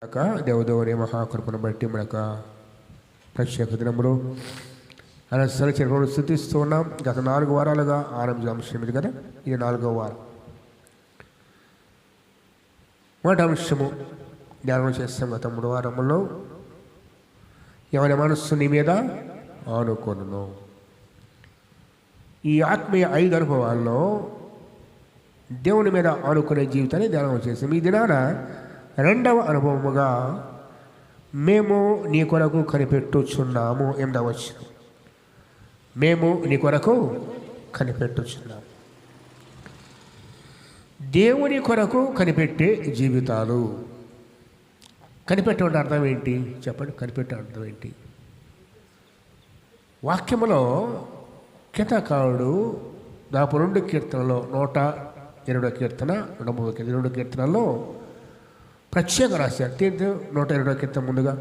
దేవదేవుని మహాకృపను బట్టి మనక ప్రత్యేక దినములు అలా సరచరణ స్థుతిస్తూ ఉన్నాం. గత 4 వారాలుగా ఆరంభించిన అంశం ఇది కదా, ఇది 4వ వారం. మొదటి అంశము ధ్యానం చేస్తాం. గత 3 వారముల్లో ఎవరి మనస్సు నీ మీద ఆనుకొనును. ఈ ఆత్మీయ 5 అనుభవాల్లో దేవుని మీద ఆనుకునే జీవితాన్ని ధ్యానం చేస్తాం. ఈ దినాన 2వ అనుభవముగా మేము నీ కొరకు కనిపెట్టుచున్నాము. 8వ వచనం, మేము నీ కొరకు కనిపెట్టుచున్నాము. దేవుని కొరకు కనిపెట్టే జీవితాలు. కనిపెట్టే అర్థం ఏంటి చెప్పండి? కనిపెట్టే అర్థం ఏంటి? వాక్యములో కీర్తనకారుడు దాపు 2 కీర్తనలో 120వ కీర్తన 2 కీర్తనల్లో ప్రత్యేక రాశారు. 120వ కీర్తన ముందుగా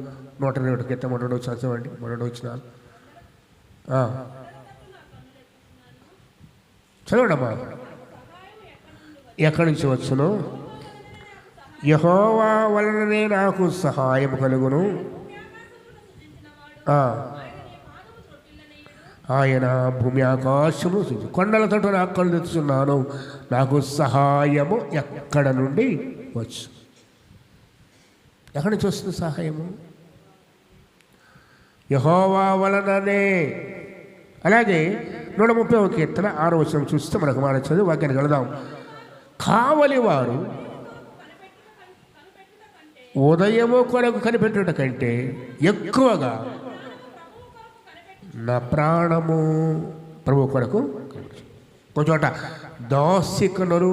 120వ కీర్తన 2 చదవండి. 2 వచనాలు చదవడమ్మా. ఎక్కడి నుంచి వచ్చును? యెహోవా వలననే నాకు సహాయం కలుగును. ఆయన భూమి ఆకాశము కొండలతో నాకు కళ్ళు తెచ్చున్నాను. నాకు సహాయము ఎక్కడ నుండి వచ్చు? ఎక్కడి నుంచి వస్తుంది సహాయము? యెహోవా వలననే. అలాగే 130వ కీర్తన 6వ వచనం చూస్తే మనకు మాట చదివి వాక్యానికి వెళదాం. కావలి వారు ఉదయము కొరకు కనిపెట్టుట కంటే ఎక్కువగా నా ప్రాణము ప్రభు కొరకు. కొంచెంట దాసికనులు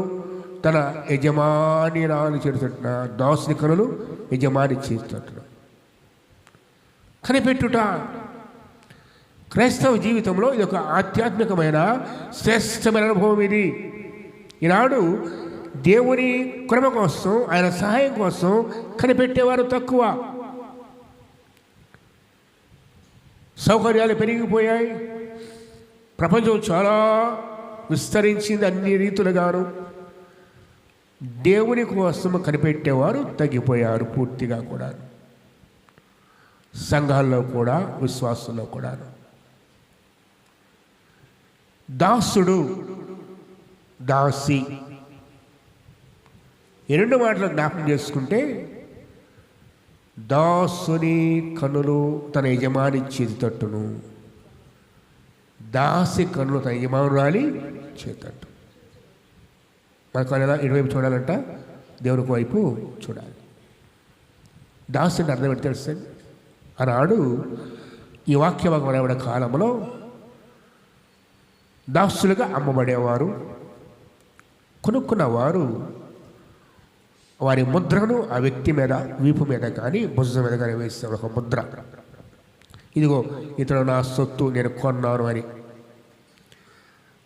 తన యజమాని రాని చేస్తున్న దాసికనులు యజమాని చేస్తున్నారు. కనిపెట్టుట క్రైస్తవ జీవితంలో ఇది ఒక ఆధ్యాత్మికమైన శ్రేష్టమైన అనుభవం. ఇది ఈనాడు దేవుని కృప కోసం, ఆయన సహాయం కోసం కనిపెట్టేవారు తక్కువ. సౌకర్యాలు పెరిగిపోయాయి, ప్రపంచం చాలా విస్తరించింది అన్ని రీతులుగాను. దేవుని కోసం కనిపెట్టేవారు తగ్గిపోయారు పూర్తిగా కూడా, సంఘాల్లో కూడా విశ్వాసంలో కూడా. దాసుడు దాసి ఈ 2 మాటలు జ్ఞాపకం చేసుకుంటే, దాసుని కన్నులు తన యజమాని చేతి తట్టును, దాసి కన్నులు తన యజమానురాలి చేతట్టు. మనకు అలా ఇటువైపు చూడాలంట, దేవునికి వైపు చూడాలి. దాసుని అర్థం ఏంటి తెలుస్తుంది? ఆనాడు ఈ వాక్యభాగం రాబడే కాలంలో దాసులుగా అమ్మబడేవారు, కొనుక్కున్నవారు వారి ముద్రను ఆ వ్యక్తి మీద, వీపు మీద కానీ భుజం మీద కానీ వేస్తారు. ఒక ముద్ర, ఇదిగో ఇతడు నా సొత్తు, నేను కొన్నాను అని.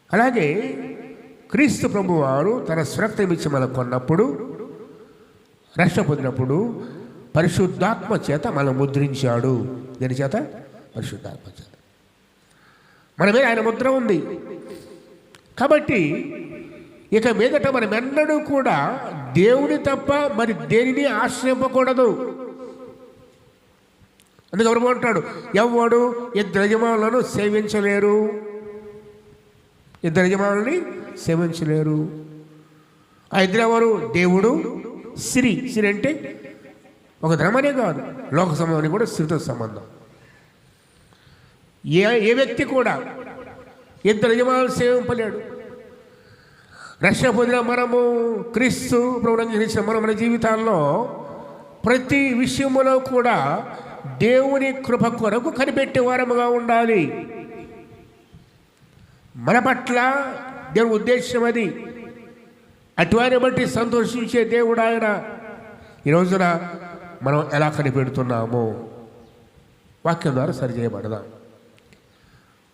అలాగే క్రీస్తు ప్రభు వారు తన స్వరక్తం ఇచ్చి మనం కొన్నప్పుడు, రక్షణ పొందినప్పుడు పరిశుద్ధాత్మ చేత మనం ముద్రించాడు. దేని చేత? పరిశుద్ధాత్మ చేత. మన మీద ఆయన ముద్ర ఉంది. కాబట్టి ఇక మీదట మనం ఎన్నడూ కూడా దేవుని తప్ప మరి దేనిని ఆశ్రయింపకూడదు. అందుకు ఎవరు అంటాడు, ఎవడు 2 యజమానులను సేవించలేరు. 2 యజమానులని సేవించలేరు. ఆ 2 ఎవరు? దేవుడు, సిరి. సిరి అంటే ఒక ధనమనే కాదు, లోక సంబంధం కూడా సిరితో సంబంధం. ఏ వ్యక్తి కూడా 2 యజమానులు సేవింపలేడు. రక్షణ పొందిన మనము, క్రీస్తు ప్రభువును అంగీకరించిన మనం మన జీవితాల్లో ప్రతి విషయంలో కూడా దేవుని కృప కొరకు కనిపెట్టే వారముగా ఉండాలి. మన పట్ల దేవుని ఉద్దేశం అది. అటువారిని బట్టి సంతోషించే దేవుడు ఆయన. ఈ రోజున మనం ఎలా కనిపెడుతున్నామో వాక్యం ద్వారా సరిచేయబడదాం.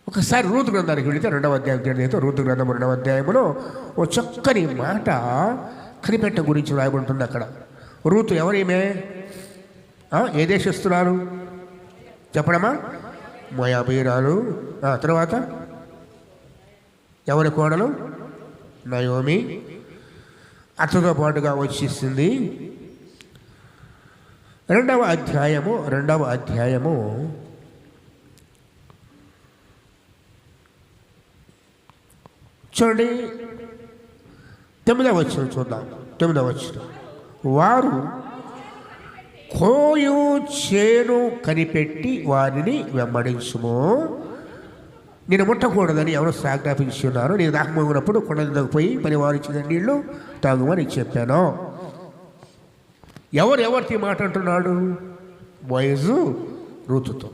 ఒకసారి రూతు గ్రంథానికి వెళితే 2వ అధ్యాయం, రూతు గ్రంథం 2వ అధ్యాయంలో ఓ చక్కని మాట కనిపెట్ట గురించి రాయబడి ఉంటుంది. అక్కడ రూతు ఎవరేమే? ఏ దేశస్తున్నారు చెప్పడమా? మోయాబీయురాలు. తర్వాత ఎవరి కోడలు? నయోమి. అతనితో పాటుగా వచ్చేసింది రెండవ అధ్యాయము చూడండి, 9వ వచనం చూద్దాం. 9వ వచనం, వారు కోయు చేను కనిపెట్టి వారిని వెంబడించుము. నేను ముట్టకూడదని ఎవరు ఆజ్ఞాపించి ఉన్నారు. నేను దాహమగినప్పుడు కొండ మీదకు పోయి పనివారు ఇచ్చిన నీళ్లు తాగుమని చెప్పాను. ఎవరితో మాట అంటున్నాడు? బోయజు రూతుతో.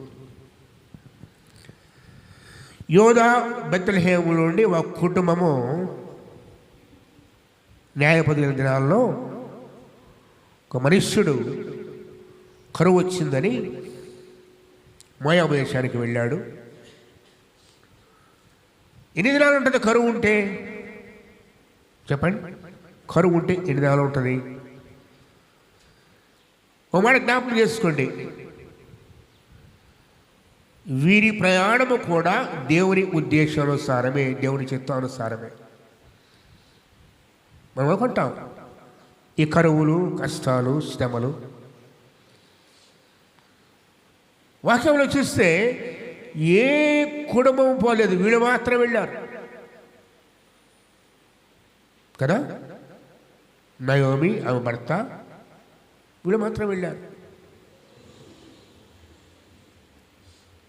యోదా బెత్లెహేము నుండి ఒక కుటుంబము న్యాయపతుల దినాల్లో ఒక మనుష్యుడు కరువు వచ్చిందని మోయాబు దేశానికి వెళ్ళాడు. ఎన్ని దినాలు ఉంటుంది కరువు ఉంటే? చెప్పండి, కరువు ఉంటే ఎన్ని దినాలు ఉంటుంది? ఓ మాట జ్ఞాపకం చేసుకోండి, వీరి ప్రయాణము కూడా దేవుని ఉద్దేశానుసారమే, దేవుని చిత్తానుసారమే. మనం అనుకుంటాం ఈ కరువులు, కష్టాలు, శ్రమలు. వాక్యంలో చూస్తే ఏ కుటుంబం పోలేదు, వీళ్ళు మాత్రం వెళ్ళారు కదా. నయోమి, ఆమె భర్త, వీళ్ళు మాత్రం వెళ్ళారు.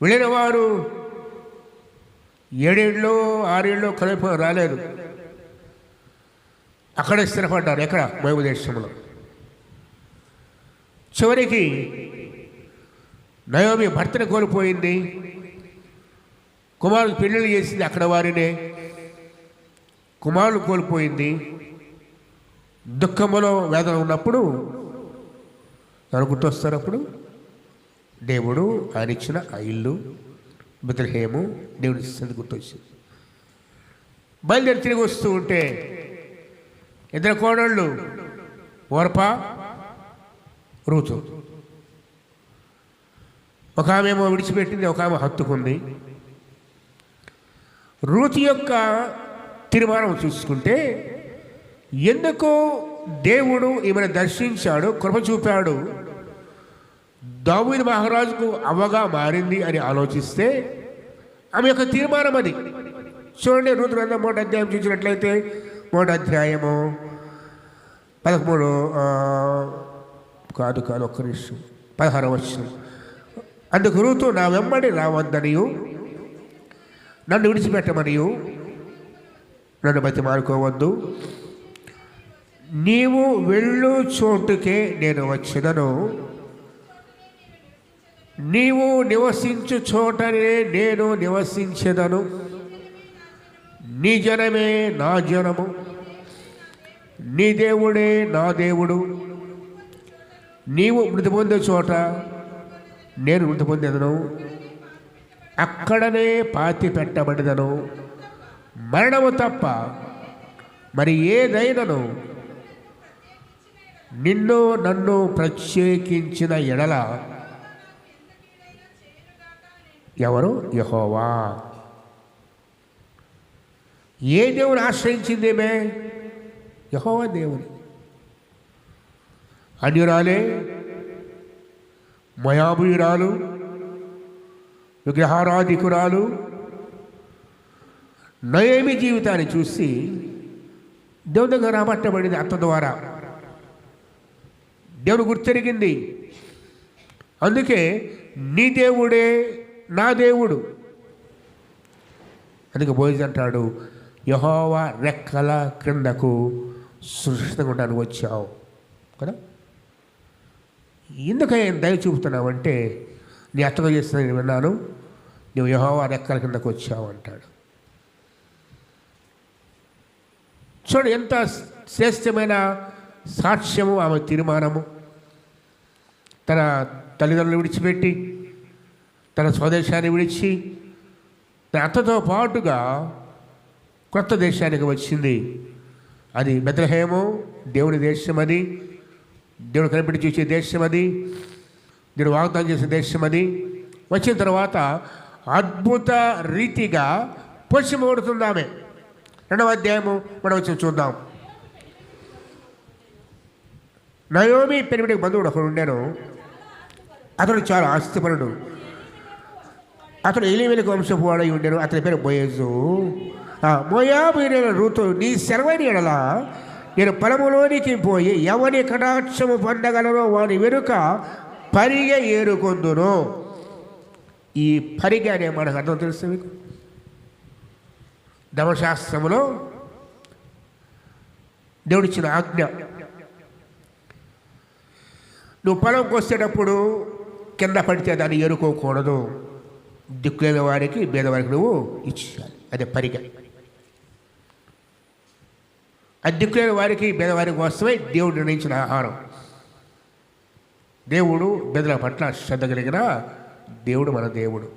వెళ్ళిన వారు 7 ఏళ్ళు 6 ఏళ్ళు కలిపి రాలేదు. అక్కడే స్థిరపడ్డారు. ఎక్కడ? మోయాబు దేశంలో. చివరికి నయోమి భర్తను కోల్పోయింది, కుమారుడు పెళ్ళిళ్ళు చేసింది అక్కడ వారినే, కుమారుడు కోల్పోయింది. దుఃఖములో వేదన ఉన్నప్పుడు ఎవరు గుర్తొస్తారు? అప్పుడు దేవుడు ఆయన ఇచ్చిన ఆ ఇల్లు బెత్లెహేము, దేవుడి ఇస్తుంది గుర్తొచ్చింది. బయలుదేరి తిరిగి వస్తూ ఉంటే 2 కోడళ్ళు, ఓర్పా, రూతు. ఒక ఆమె ఏమో విడిచిపెట్టింది, ఒక ఆమె హత్తుకుంది. రూతు యొక్క తీర్మానం చూసుకుంటే ఎందుకు దేవుడు ఈమెను దర్శించాడు, కృప చూపాడు, దావీదు మహారాజుకు అవ్వగా మారింది అని ఆలోచిస్తే ఆమె యొక్క తీర్మానం అది. చూడండి, రూతు గ్రంథం 3వ అధ్యాయం చూసినట్లయితే 3వ అధ్యాయము 13 ఒక్క నిమిషం 16వ వచనం. అందుకు రూతు, నా వెంబడి రావద్దనియు నన్ను విడిచిపెట్టమనియు నన్ను బతిమాలుకోవద్దు, నీవు వెళ్ళు చోటుకే నేను వచ్చేదను, నీవు నివసించు చోటనే నేను నివసించెదను, నీ జనమే నా జనము, నీ దేవుడే నా దేవుడు, నీవు మృతి పొందే చోట నేను మృతి పొందేదను, అక్కడనే పాతి పెట్టబడిదను, మరణము తప్ప మరి ఏదైనను నిన్ను నన్ను ప్రత్యేకించిన ఎడల ఎవరు? యెహోవా. ఏ దేవుని ఆశ్రయించిందేమే? యెహోవా దేవుని. అన్యురాలే, మోయాబీయురాలు, విగ్రహారాధికురాలు నయోమి జీవితాన్ని చూసి దేవుని దగ్గర రాబట్టబడింది. అత్త ద్వారా దేవుడు గుర్తెరిగింది. అందుకే నీ దేవుడే నా దేవుడు. అందుకే బోయజ్ అంటాడు, యెహోవా రెక్కల క్రిందకు సురక్షితంగా ఉండడానికి వచ్చావు కదా. ఎందుకని దయ చూపుతున్నావంటే నీ అత్తగా చేస్తున్నా నేను విన్నాను, నువ్వు యెహోవా రెక్కల కిందకు వచ్చావు అంటాడు. చూడు ఎంత శ్రేష్టమైన సాక్ష్యము ఆమె తీర్మానము. తన తల్లిదండ్రులు విడిచిపెట్టి తన స్వదేశాన్ని విడిచి తన అత్తతో పాటుగా కొత్త దేశానికి వచ్చింది. అది బెత్లెహేము, దేవుని దేశం. అది దేవుడు కనిపెట్టి చూసే దేశం. అది దేవుడు వాగ్దానం చేసే దేశం. అది వచ్చిన తర్వాత అద్భుత రీతిగా పొడిచిమోడుతుంది ఆమె. 2వ అధ్యాయము మనం వచ్చి చూద్దాం. నయోమి పెనిమిటికి బంధువుడు ఒకడు ఉండేను. అతడు చాలా ఆస్తిపరుడు. అతడు ఎలీమెలకు వంశపు వాడై ఉండెను. అతని పేరు బోయజు. మోయాబీయుడైన రూతు, నీ సెలవైన ఎడల నేను పొలములోనికి పోయి ఎవరి కటాక్షము పొందగలనో వాని వెనుక పరిగె ఏరుకొందును. ఈ పరిగె అనే మనకు అర్థం తెలుసు మీకు? ధర్మశాస్త్రములో దేవుడిచ్చిన ఆజ్ఞ. నువ్వు పొలం కోసేటప్పుడు కింద పడితే దాన్ని ఏరుకోకూడదు. దిక్కులేని వారికి పేదవారికి నువ్వు ఇచ్చేయాలి. అదే పరిగె. ఆ దిక్కులేని వారికి పేదవారి కోసమే దేవుడు నిర్ణయించిన ఆహారం. దేవుడు బెదల పట్ల శ్రద్ధ కలిగిన దేవుడు మన దేవుడు.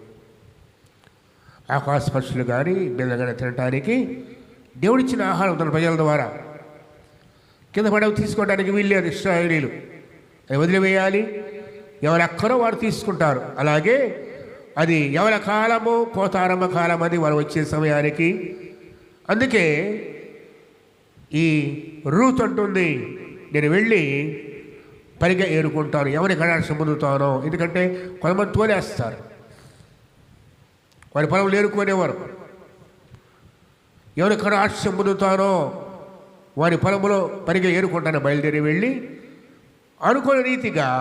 ఆకాశ పక్షులు కానీ బెదలు కానీ తినటానికి దేవుడిచ్చిన ఆహారం తన ప్రజల ద్వారా. కింద పడవ తీసుకోవడానికి వీల్లేదు. ఇశ్రాయేలీయులు అది వదిలివేయాలి. ఎవరు అక్కరో వారు తీసుకుంటారు. అలాగే అది ఎవరి కాలము కోతారమ్మ కాలం అని వారు వచ్చే సమయానికి. అందుకే ఈ రూత్ అంటుంది, నేను వెళ్ళి పరిగె ఏరుకుంటాను, ఎవరి కటాక్షం పొందుతానో. ఎందుకంటే కొంతమంది తోలేస్తారు, వారి పొలం ఏరుకునేవారు. ఎవరి కటాక్షం పొందుతానో వారి పొలంలో పరిగె ఏరుకుంటాను బయలుదేరి వెళ్ళి అనుకున్న రీతిగా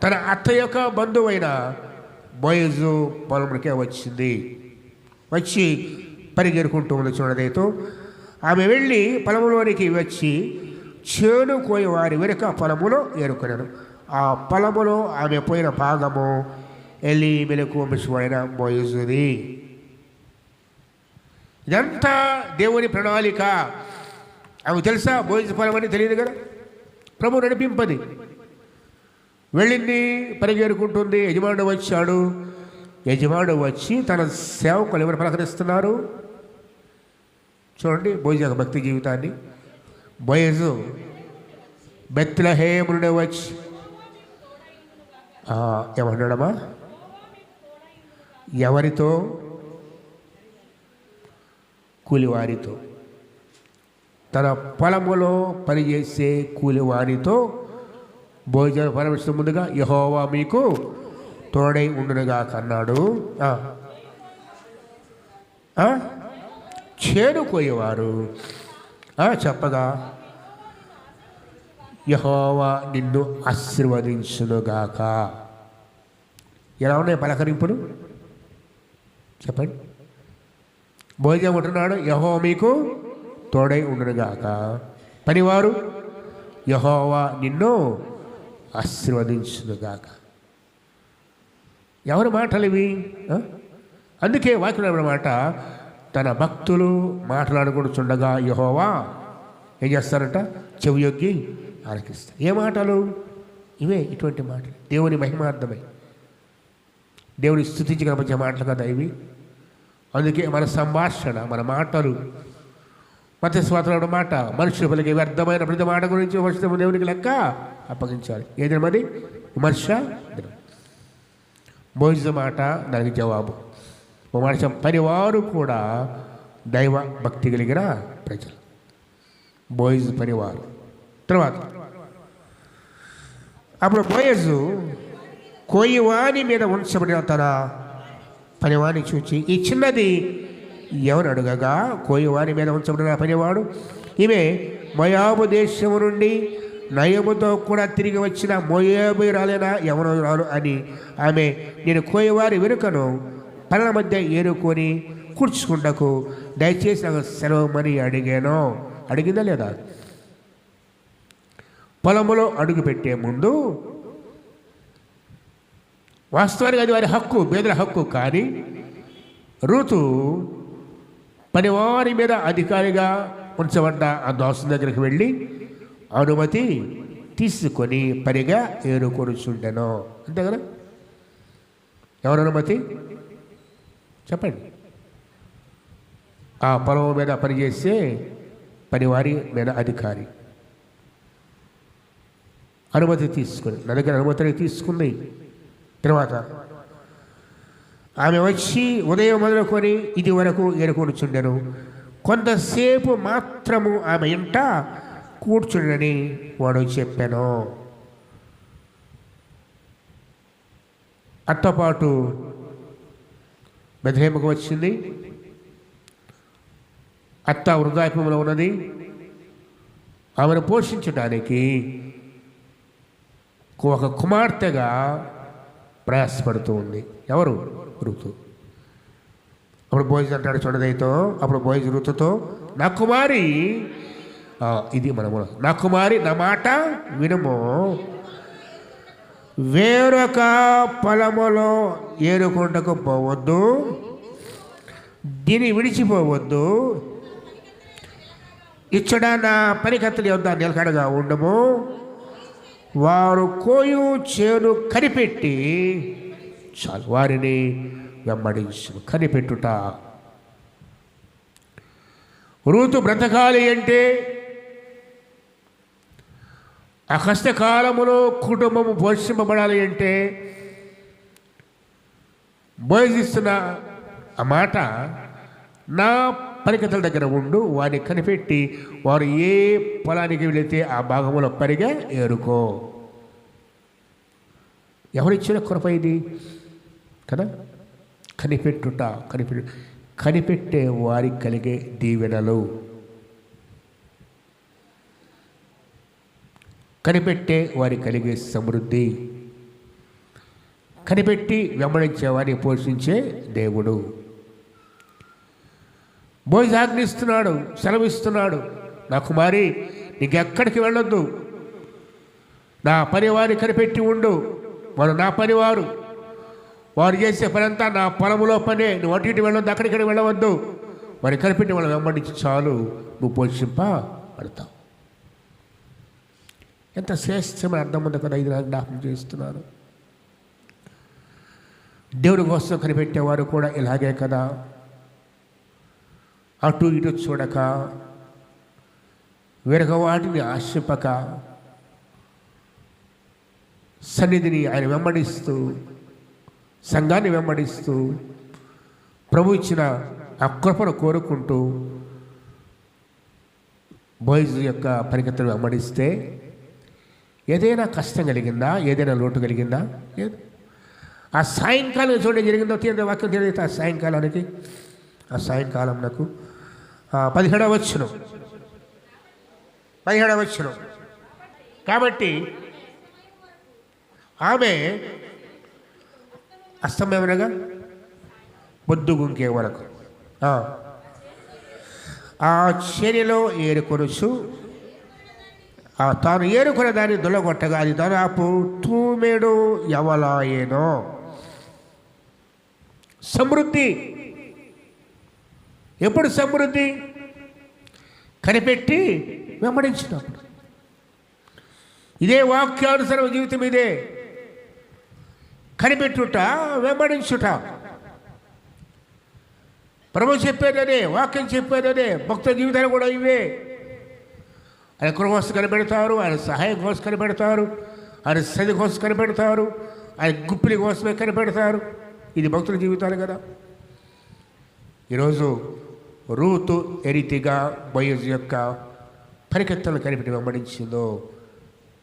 తన అత్త యొక్క బంధువైన బోయజు పొలంకే వచ్చింది. వచ్చి పరిగెరుకుంటూ ఉంది చూడదేతో. ఆమె వెళ్ళి పొలంలోనికి వచ్చి చేను కోయి వారి వెనుక పొలములో ఏరుకున్నాను. ఆ పొలములో ఆమె పోయిన భాగము ఎలీమెలకు వంశమైన బోయజుది. ఇదంతా దేవుని ప్రణాళిక. ఆమె తెలుసా బోయజు పొలం అని తెలియదు కదా. ప్రభు నడిపింపది. వెళ్ళింది, పరిగెరుకుంటుంది. యజమానుడు వచ్చాడు. యజమానుడు వచ్చి తన సేవకులు ఎవరు పలకరిస్తున్నారు చూడండి. బోయజు యొక్క భక్తి జీవితాన్ని. బోయజు బెత్లెహేము నుండి వచ్చి ఏమన్నాడమ్మా? ఎవరితో? కూలివారితో. తన పొలములో పనిచేసే కూలివారితో భోజన పరమిస్తూ ముందుగా యెహోవా మీకు తోడై ఉండునుగా కన్నాడు. చేను కోయేవారు చెప్పగా యెహోవా నిన్ను ఆశీర్వదించునుగాక. ఎలా ఉన్నాయి పలకరింపులు చెప్పండి. భోజనం ఉంటున్నాడు, యెహోవా మీకు తోడై ఉండునుగాక. పనివారు, యెహోవా నిన్ను ఆశీర్వదించునుగాక. ఎవరి మాటలు ఇవి? అందుకే వాక్యం మాట, తన భక్తులు మాట్లాడుకుంటుండగా యెహోవా ఏం చేస్తారంట? చెవియొగ్గి ఆలకిస్తారు. ఏ మాటలు ఇవే? ఇటువంటి మాటలు దేవుని మహిమార్థమై దేవుని స్తుతించి కనిపించే మాటలు కదా ఇవి. అందుకే మన సంభాషణ, మన మాటలు, మత స్వాతంత్ర మాట, మనుషులు పలికే వ్యర్థమైన ప్రతి మాట గురించి విమర్శించడం దేవునికి లెక్క అప్పగించాలి. ఏదైనా మరి విమర్శ దినం. భోజన మాట దానికి జవాబు. విమర్శ పనివారు కూడా దైవ భక్తి కలిగిన ప్రజలు. బోయజు పనివారు. తర్వాత అప్పుడు బోయజు కోయివాని మీద ఉంచబడిన తన పనివాడిని చూచి, ఈ చిన్నది ఎవరు అడుగగా, కోయివాని మీద ఉంచబడిన పనివాడు, ఈమె మోయాబు దేశము నుండి నయముతో కూడా తిరిగి వచ్చిన మోయాబీయురాలైన యవనురాలు అని. ఆమె, నేను కోయివారి వెనుకను పనుల మధ్య ఏరుకొని కూర్చుకుంటకు దయచేసి నాకు సెలవుమని అడిగాను. అడిగిందా లేదా? పొలములో అడుగు పెట్టే ముందు వాస్తవానికి అది వారి హక్కు, పేదల హక్కు. కానీ రూతు పనివారి మీద అధికారిగా ఉంచబడ్డ ఆ దాసు దగ్గరికి వెళ్ళి అనుమతి తీసుకొని పనిగా ఏరుకొనుచుండెను. అంతే కదా? ఎవరు అనుమతి చెప్పండి? ఆ పొలం మీద పనిచేసే పనివారి మీద అధికారి అనుమతి తీసుకుని, నా దగ్గర అనుమతిని తీసుకుంది. తర్వాత ఆమె వచ్చి ఉదయం మొదలుకొని ఇది వరకు ఏరుకొనుచుండెను. కొంతసేపు మాత్రము ఆమె ఇంట కూర్చుండని వాడు చెప్పాను. అత్తతో పాటు బెత్లెహేముకు వచ్చింది. అత్త వృద్ధాప్యంలో ఉన్నది. ఆమెను పోషించడానికి ఒక కుమార్తెగా ప్రయాసపడుతూ ఉంది. ఎవరు? ఋతు. అప్పుడు బోయజ్ అంటాడు చూడదైతో, అప్పుడు బోయజ్ ఋతుతో, నా కుమారి, ఇది మనము, నా కుమారి నా మాట వినుము, వేరొక పొలములో ఏరుకుంటకు పోవద్దు, దీన్ని విడిచిపోవద్దు, ఇచ్చట నా పనికత్తుల యొద్ద నిలకడగా ఉండము, వారు కోయు చేను కనిపెట్టి చాలు వారిని వెంబడించు. కనిపెట్టుట. రూతు బ్రతకాలి అంటే, ఆ కష్టకాలములో కుటుంబము పోషింపబడాలి అంటే బోధిస్తున్న ఆ మాట, నా పనికత్తల దగ్గర ఉండు, వారిని కనిపెట్టి వారు ఏ పొలానికి వెళితే ఆ భాగంలో పరిగా ఏరుకో. ఎవరిచ్చిన కృప ఇది కదా? కనిపెట్టుట. కనిపెట్టే వారికి కలిగే దీవెనలు, కనిపెట్టే వారికి కలిగే సమృద్ధి, కనిపెట్టి వెంబడించే వారిని పోషించే దేవుడు. బోయజ్ ఆజ్ఞిస్తున్నాడు, సెలవిస్తున్నాడు, నా కుమారి నీకెక్కడికి వెళ్ళొద్దు, నా పనివారిని కనిపెట్టి ఉండు, వారు నా పనివారు, వారు చేసే పని అంతా నా పొలంలో పనే, నువ్వు అటు ఇటు వెళ్ళొద్దు, అక్కడికి వెళ్ళవద్దు, వారి కనిపెట్టి వాళ్ళు వెంబడించి చాలు నువ్వు పోషింపబడతావు. ఎంత శ్రేష్టమైన అర్థం ఉంది కదా. ఇది నాకు జ్ఞాపకం చేస్తున్నాను. దేవుడి కోసం కనిపెట్టేవారు కూడా ఇలాగే కదా, అటు ఇటు చూడక, వేరొక వాటిని ఆశింపక, సన్నిధిని ఆయన వెంబడిస్తూ, సంఘాన్ని వెంబడిస్తూ, ప్రభు ఇచ్చిన ఆ కృపను కోరుకుంటూ బోయజ్ యొక్క పరిగెత్తలు వెంబడిస్తే ఏదైనా కష్టం కలిగిందా? ఏదైనా లోటు కలిగిందా? లేదు. ఆ సాయంకాలం చూడండి జరిగిందో తీర్థ వాక్యం తెలియదు. ఆ సాయంకాలానికి, ఆ సాయంకాలం నాకు 17వ వచనం కాబట్టి ఆమె అస్తమయమనగా పొద్దు గుంకే వరకు ఆ చేనిలో ఏరుకొనుచు, తాను ఏరుకున్న దాన్ని దొల్లగొట్టగా అది దాదాపు తూమెడు యవలాయేనో. సమృద్ధి. ఎప్పుడు సమృద్ధి? కనిపెట్టి వెంబడించినప్పుడు. ఇదే వాక్యానుసరణ జీవితం. ఇదే కనిపెట్టుట, వెంబడించుట. ప్రభు చెప్పేదనే, వాక్యం చెప్పేదనే, భక్తుల జీవితాలు కూడా ఇవే. ఆయన కృప కోసం కనిపెడతారు, ఆయన సహాయం కోసం కనిపెడతారు, ఆయన సది కోసం కనిపెడతారు, ఆయన గుప్పిలి కోసమే కనిపెడతారు. ఇది భక్తుల జీవితాలు కదా. ఈరోజు రూతు ఎరితిగా బోయజ్ యొక్క పరికెత్తలను కనిపెట్టి వెంబడించిందో,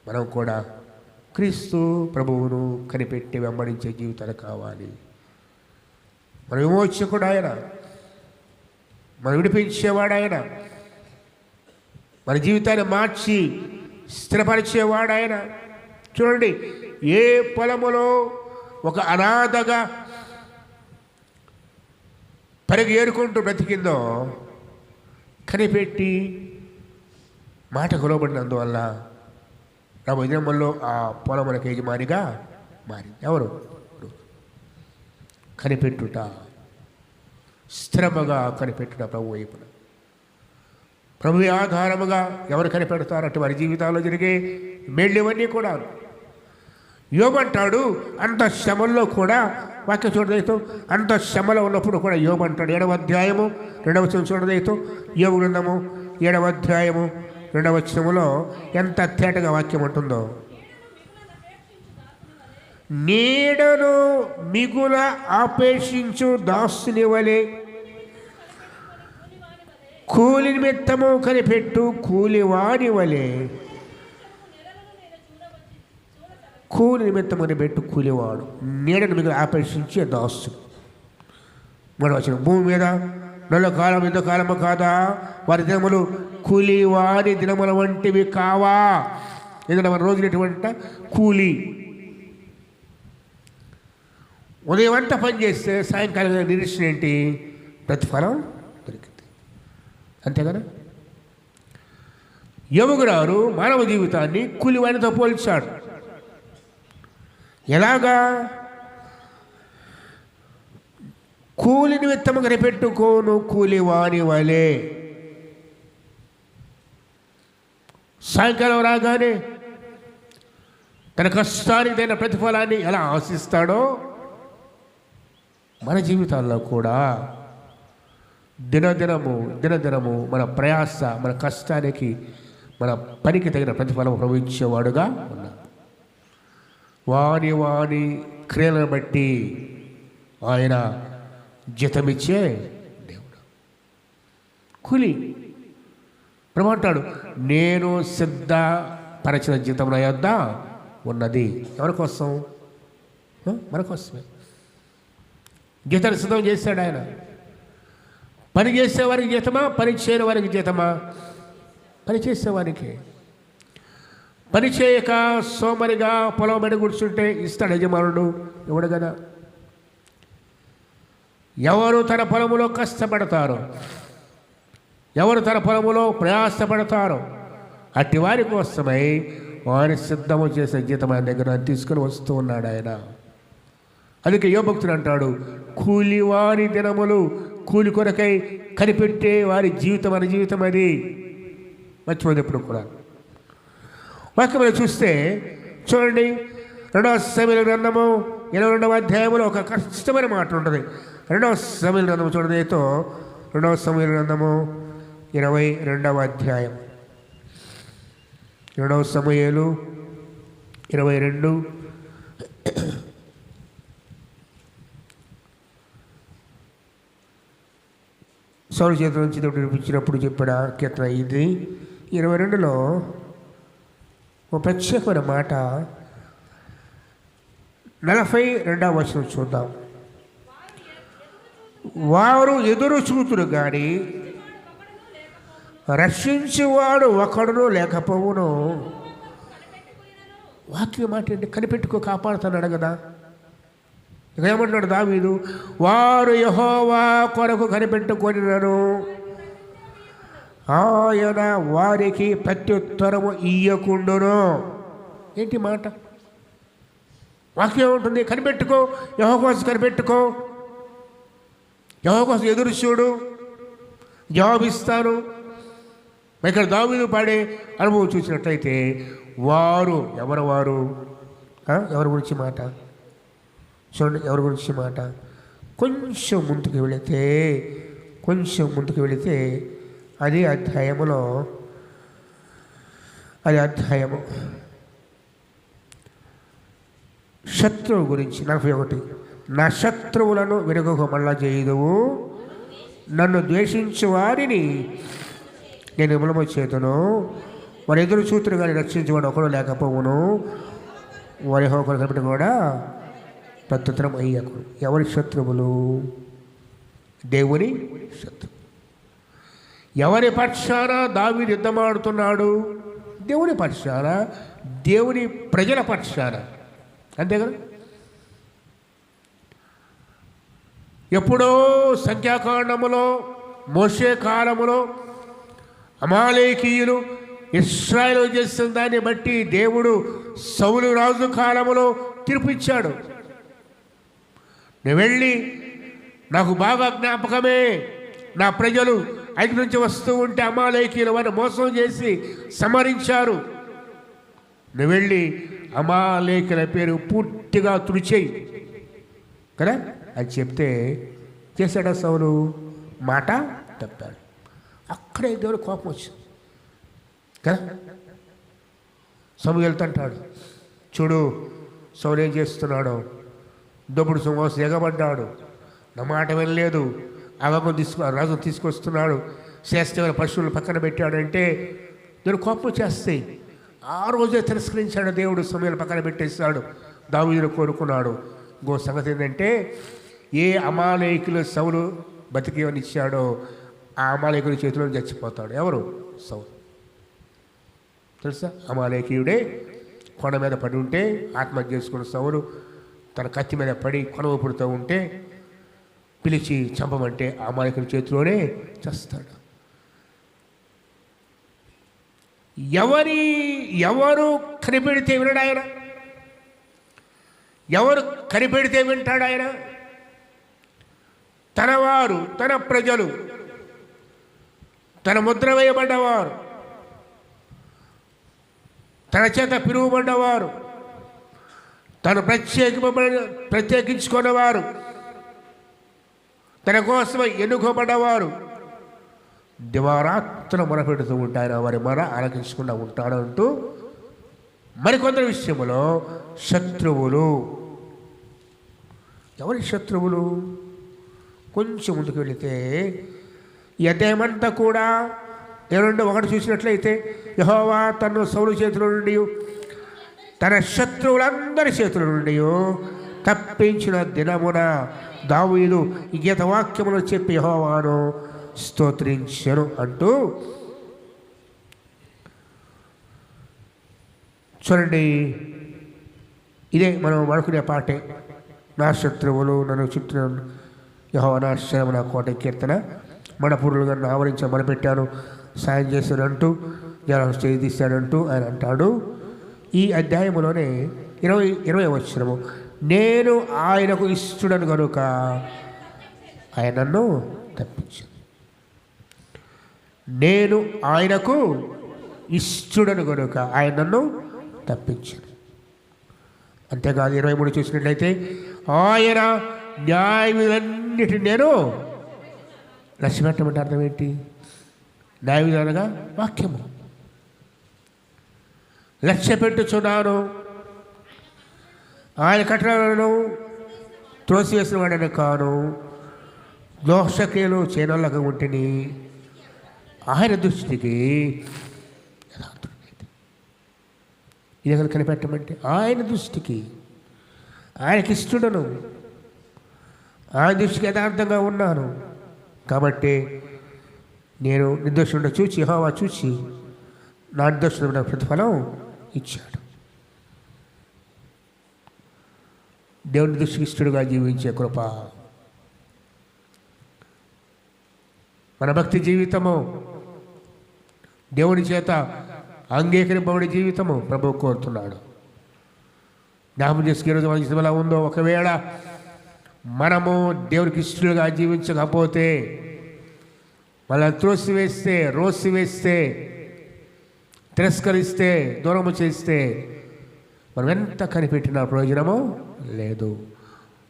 మనం కూడా క్రీస్తు ప్రభువును కనిపెట్టి వెంబడించే జీవితాలు కావాలి. మన విమోచకుడు ఆయన, మనం విడిపించేవాడు ఆయన, మన జీవితాన్ని మార్చి స్థిరపరిచేవాడు ఆయన. చూడండి, ఏ పొలములో ఒక అనాథగా పరిగి ఏరుకుంటూ బ్రతికిందో కనిపెట్టి మాటకు లోబడినందువల్ల రాబో దినముల్లో ఆ పొలములకు యజమానిగా మారింది. ఎవరు? కనిపెట్టుట, స్థిరముగా కనిపెట్టుట ప్రభు వైపున. ప్రభు ఆధారముగా ఎవరు కనిపెడతారు? అటు వారి జీవితాల్లో జరిగే మేళ్ళివన్నీ కూడా. యోబు అంటాడు, అంత శ్రమల్లో కూడా, వాక్యం చూడదైతో, అంత శ్రమలో ఉన్నప్పుడు కూడా యోబు అంటాడు, 7వ అధ్యాయము 2వ వచనం చూడదైతో, యోబు గ్రంథము 7వ అధ్యాయము 2వ వచనములో ఎంత తేటగా వాక్యం ఉంటుందో. నీడను మిగుల ఆపేక్షించు దాసుని వలె కూలి నిమిత్తము కనిపెట్టు కూలివాని వలె కూలి నిమిత్తమని పెట్టు కూలివాడు నీడను మిగిలి ఆపేక్షించే దాసుడు. మూడవ వచనం, భూమి మీద నెల కాలం యుద్ధ కాలము కాదా, వారి దినములు కూలివాడి దినముల వంటివి కావా. ఏదైనా మన రోజునటువంటి కూలి ఉదయం అంతా పని చేస్తే సాయంకాలం నిరీక్షణ ఏంటి? ప్రతిఫలం దొరికింది. అంతే కదా. యోగురారు మానవ జీవితాన్ని కూలివాడితో పోల్చాడు. ఎలాగా? కూలి నిమిత్తము కనిపెట్టుకోను కూలివాని వలే. సాయంకాలం రాగానే తన కష్టానికి తగిన ప్రతిఫలాన్ని ఎలా ఆశిస్తాడో మన జీవితాల్లో కూడా దినదినము మన ప్రయాస, మన కష్టానికి, మన పనికి తగిన ప్రతిఫలం ప్రవహించేవాడుగా ఉన్నాడు. వాని క్రియలను బట్టి ఆయన జీతమిచ్చే దేవుడు. కూలి ప్రభు అంటాడు, నేను సిద్ధపరచిన జీతం నా యొద్ద ఉన్నది. ఎవరి కోసం? మన కోసమే. జీతాన్ని సిద్ధం చేశాడు ఆయన. పని చేసేవారికి జీతమా, పని చేయని వారికి జీతమా? పని చేసేవారికి. పని చేయక సోమరిగా పొలం బడి కూర్చుంటే ఇస్తాడు యజమానుడు? ఇవ్వడు కదా. ఎవరు తన పొలములో కష్టపడతారో, ఎవరు తన పొలములో ప్రయాసపడతారో అట్టి వారి కోసమై వారి సిద్ధము చేసే జీతం ఆయన దగ్గర తీసుకుని వస్తూ ఉన్నాడు ఆయన. అందుకే యోగభక్తుడు అంటాడు, కూలివారి దినములు, కూలి కొరకై కనిపెట్టే వారి జీవితం అని జీవితం అది. మర్చిపోదు ఎప్పుడు కూడా. వాక్యంలో చూస్తే చూడండి, 2వ సమూయేలు గ్రంథము 22వ అధ్యాయంలో ఒక కష్టమైన మాట ఉంటుంది. 2వ సమూయేలు గ్రంథము చూడండి, 2వ సమూయేలు గ్రంథము 22వ అధ్యాయం, 2వ సమూయేలు 22. సౌలు చేతుల నుంచి విడిపించినప్పుడు చెప్పాడు కీర్తన ఇది. 22లో ఒక ప్రత్యేకమైన మాట, 42వ వచనం చూద్దాం. వారు ఎదురు చూతురు కానీ రక్షించేవాడు ఒకడును లేకపోవును. వాక్యం మాట ఏంటి? కనిపెట్టుకో, కాపాడుతున్నాడు కదా. ఇక ఏమంటున్నాడు దావీదు? వారు యెహోవా కొరకు కనిపెట్టుకొనినను ఆయన వారికి ప్రత్యుత్తరము ఇయ్యకుండును. ఏంటి మాట? వాక్యం ఉంటుంది, కనిపెట్టుకో, యెహోవా కోసం కనిపెట్టుకో, యెహోవా కోసం ఎదురు చూడు, జవాబిస్తాను. ఇక్కడ దావీదు పాడే అనుభవం చూసినట్లయితే వారు ఎవరి గురించి మాట చూడండి. ఎవరి గురించి మాట? కొంచెం ముందుకు వెళితే అది అధ్యాయము శత్రువు గురించి. 41, నా శత్రువులను విరగక మళ్ళా చేయుదువు, నన్ను ద్వేషించు వారిని నేను విమలము చేతును, వారు ఎదురు చూతురు కానీ రక్షించేవాడు ఒకడు లేకపోవును, వారి హోకలు కాబట్టి కూడా ప్రత్యుత్తరం అయ్యకు. ఎవరి శత్రువులు? దేవుని శత్రువు. ఎవరి పక్షాన దావీదు యుద్ధమాడుతున్నాడు? దేవుని పక్షాన, దేవుని ప్రజల పక్షాన. అంతే కదా. ఎప్పుడో సంఖ్యాకాండములో మోషే కాలములో అమాలేకీయులు ఇశ్రాయేలు చేసిన దాన్ని బట్టి దేవుడు సౌలు రాజు కాలములో తీర్పు ఇచ్చాడు. నేను వెళ్ళి, నాకు బాగా జ్ఞాపకమే, నా ప్రజలు ఐదు నుంచి వస్తూ ఉంటే అమాలేకీయులు వారిని మోసం చేసి సంహరించారు. నువ్వు వెళ్ళి అమాలేకీయుల పేరు పూర్తిగా తుడిచేయి కదా అని చెప్తే చేశాడా సౌలు? మాట తప్పాడు. అక్కడే దేవుడు కోపం వచ్చింది కదా. సమూయేలు అంటాడు, చూడు సౌలు ఏం చేస్తున్నాడు, దొప్పుడు మోసం ఎగబడ్డాడు, నా మాట వినలేదు, అవగం రాజును తీసుకొస్తున్నాడు, శ్రేష్టమైన పశువులు పక్కన పెట్టాడంటే దేవుడు కోపం చేస్తాయి. ఆ రోజే తిరస్కరించాడు దేవుడు. సమయాలు పక్కన పెట్టేశాడు. దావీదును కోరుకున్నాడు. ఇంకో సంగతి ఏంటంటే, ఏ అమాలేకులు సౌలు బతికేవనిచ్చాడో ఆ అమాలేకుడి చేతిలో చచ్చిపోతాడు. ఎవరు? సౌలు. తెలుసా? అమాలేకీయుడే కొండ మీద పడి ఉంటే ఆత్మహత్య చేసుకున్న సౌలు తన కత్తి మీద పడి కొనవ పుడుతూ ఉంటే పిలిచి చంపమంటే అమాలేకుడి చేతిలోనే చస్తాడు. ఎవరు కనిపెడితే వినడు ఆయన. ఎవరు కనిపెడితే వింటాడు ఆయన. తన వారు, తన ప్రజలు, తన ముద్ర వేయబడ్డవారు, తన చేత పిలువబడ్డవారు, తను ప్రత్యేకించుకున్నవారు, తన కోసం ఎన్నుకోబడ్డవారు దివారాత్రులు మొరపెడుతూ ఉంటారు. వారి మొర ఆలకించకుండా ఉంటాడు అంటూ మరికొందరి విషయంలో శత్రువులు. ఎవరి శత్రువులు? కొంచెం ముందుకు వెళితే ఈ అధ్యాయమంతా కూడా 2:1 చూసినట్లయితే, యెహోవా తన్ను సౌలు చేతుల నుండి తన శత్రువులందరి చేతుల నుండి తప్పించిన దినమున దావీదు ఈ గీత వాక్యములు చెప్పి యెహోవాను స్తోత్రించెను అంటూ చూడండి. ఇదే మనం వాడుకునే పాటే. నా శత్రువులు నన్ను చుట్టూ యెహోవా నా ఆశ్రయము నా కోట కీర్తన. మనపూర్లుగా నన్ను ఆవరించ మొదలుపెట్టాను, సాయం చేశాడంటూ, జనం చేయిస్తాడంటూ ఆయన అంటాడు. ఈ అధ్యాయంలోనే 20 వచనము, నేను ఆయనకు ఇష్టడను కనుక ఆయన నన్ను తప్పించాను. నేను ఆయనకు ఇష్టడను కనుక ఆయన నన్ను తప్పించాను. అంతేకాదు 23 చూసినట్లయితే, ఆయన న్యాయవిధులన్నిటిని నేను లక్ష్యపెట్టమంటే అర్థం ఏంటి? న్యాయవిధానగా వాక్యము లక్ష్య పెట్టుచున్నాను. ఆయన కట్టడలను త్రోసివేసిన వాడని కాను, దోషక్రియలు చేయనొల్లగా ఉంటిని. ఆయన దృష్టికి ఇది ఎక్కడ కనిపెట్టమంటే, ఆయన దృష్టికి ఆయనకి ఇష్టడను, ఆయన దృష్టికి యథార్థంగా ఉన్నాను కాబట్టి నేను నిర్దోషుడు చూచి యెహోవా చూచి నా నిర్దోషుడు ప్రతిఫలం ఇచ్చాడు. దేవుని దృష్టికి ఇష్టడుగా జీవించే కృప మన భక్తి జీవితము, దేవుని చేత అంగీకరింపబడే జీవితము ప్రభువు కోరుతున్నాడు. జ్ఞాపకం చేసుకునే రోజు మన జీవితం ఎలా ఉందో, ఒకవేళ మనము దేవునికి ఇష్టలుగా జీవించకపోతే, మళ్ళీ రోసివేస్తే, తిరస్కరిస్తే, దూరము చేస్తే మనం ఎంత కనిపెట్టిన ప్రయోజనము లేదు.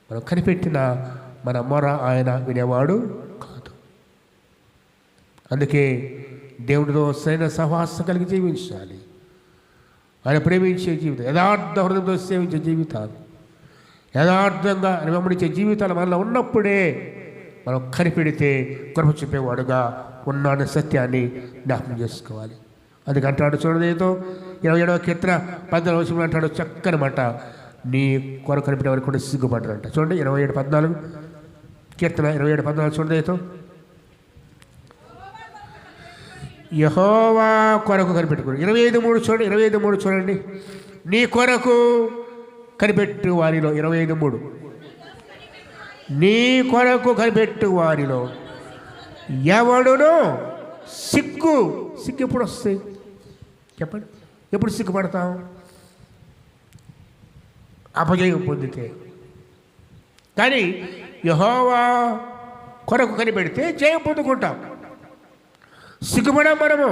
మనం కనిపెట్టిన మన మొర ఆయన వినేవాడు కాదు. అందుకే దేవుడితో సరైన సహవాసం కలిగి జీవించాలి. ఆయన ప్రేమించే జీవితం, యథార్థ హృదయంతో సేవించే జీవితాలు, యథార్థంగా వెంబడించే జీవితాలు మనలో ఉన్నప్పుడే మనం కనిపెడితే కృప చూపేవాడుగా ఉన్నాడనే సత్యాన్ని జ్ఞాపకం చేసుకోవాలి. అందుకే అంటాడు చూడండి, 27వ కీర్తన 14 అంటాడు చక్కని మాట, నీ కొరకు కనిపెట్టే వారికి కూడా సిగ్గుపడ్డారంట. చూడండి 27:14 కీర్తన 27:14 చూడండి. యెహోవా కొరకు కనిపెట్టుకోండి. 25:3 చూడండి. 25:3 చూడండి. నీ కొరకు కనిపెట్టు వారిలో 25:3 నీ కొరకు కనిపెట్టు వారిలో ఎవడునో సిగ్గు ఎప్పుడు వస్తాయి చెప్పండి? ఎప్పుడు సిగ్గుపడతాం? అపజయం పొందితే. కానీ యెహోవా కొరకు కనిపెడితే జయం పొందుకుంటాం. సిగ్గుపడాం మనము.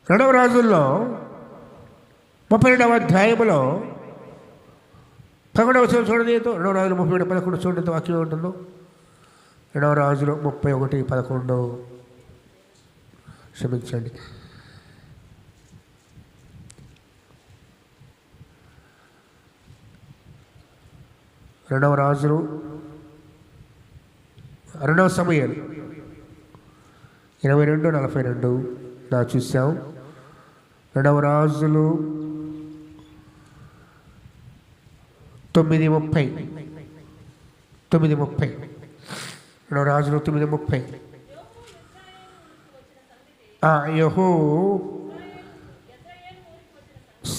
రెండవ రాజుల్లో 32వ అధ్యాయంలో 11వ వచనం చూడండి. 2వ రాజులు 37:11 చూడండి వాక్యం ఉంటుందో. 2వ రాజులు 31:11 క్షమించండి. రెండవ సమూయేలు 22:42 చూసాం. 2 రాజులు 9:30. 2 రాజులు 9:30. యెహూ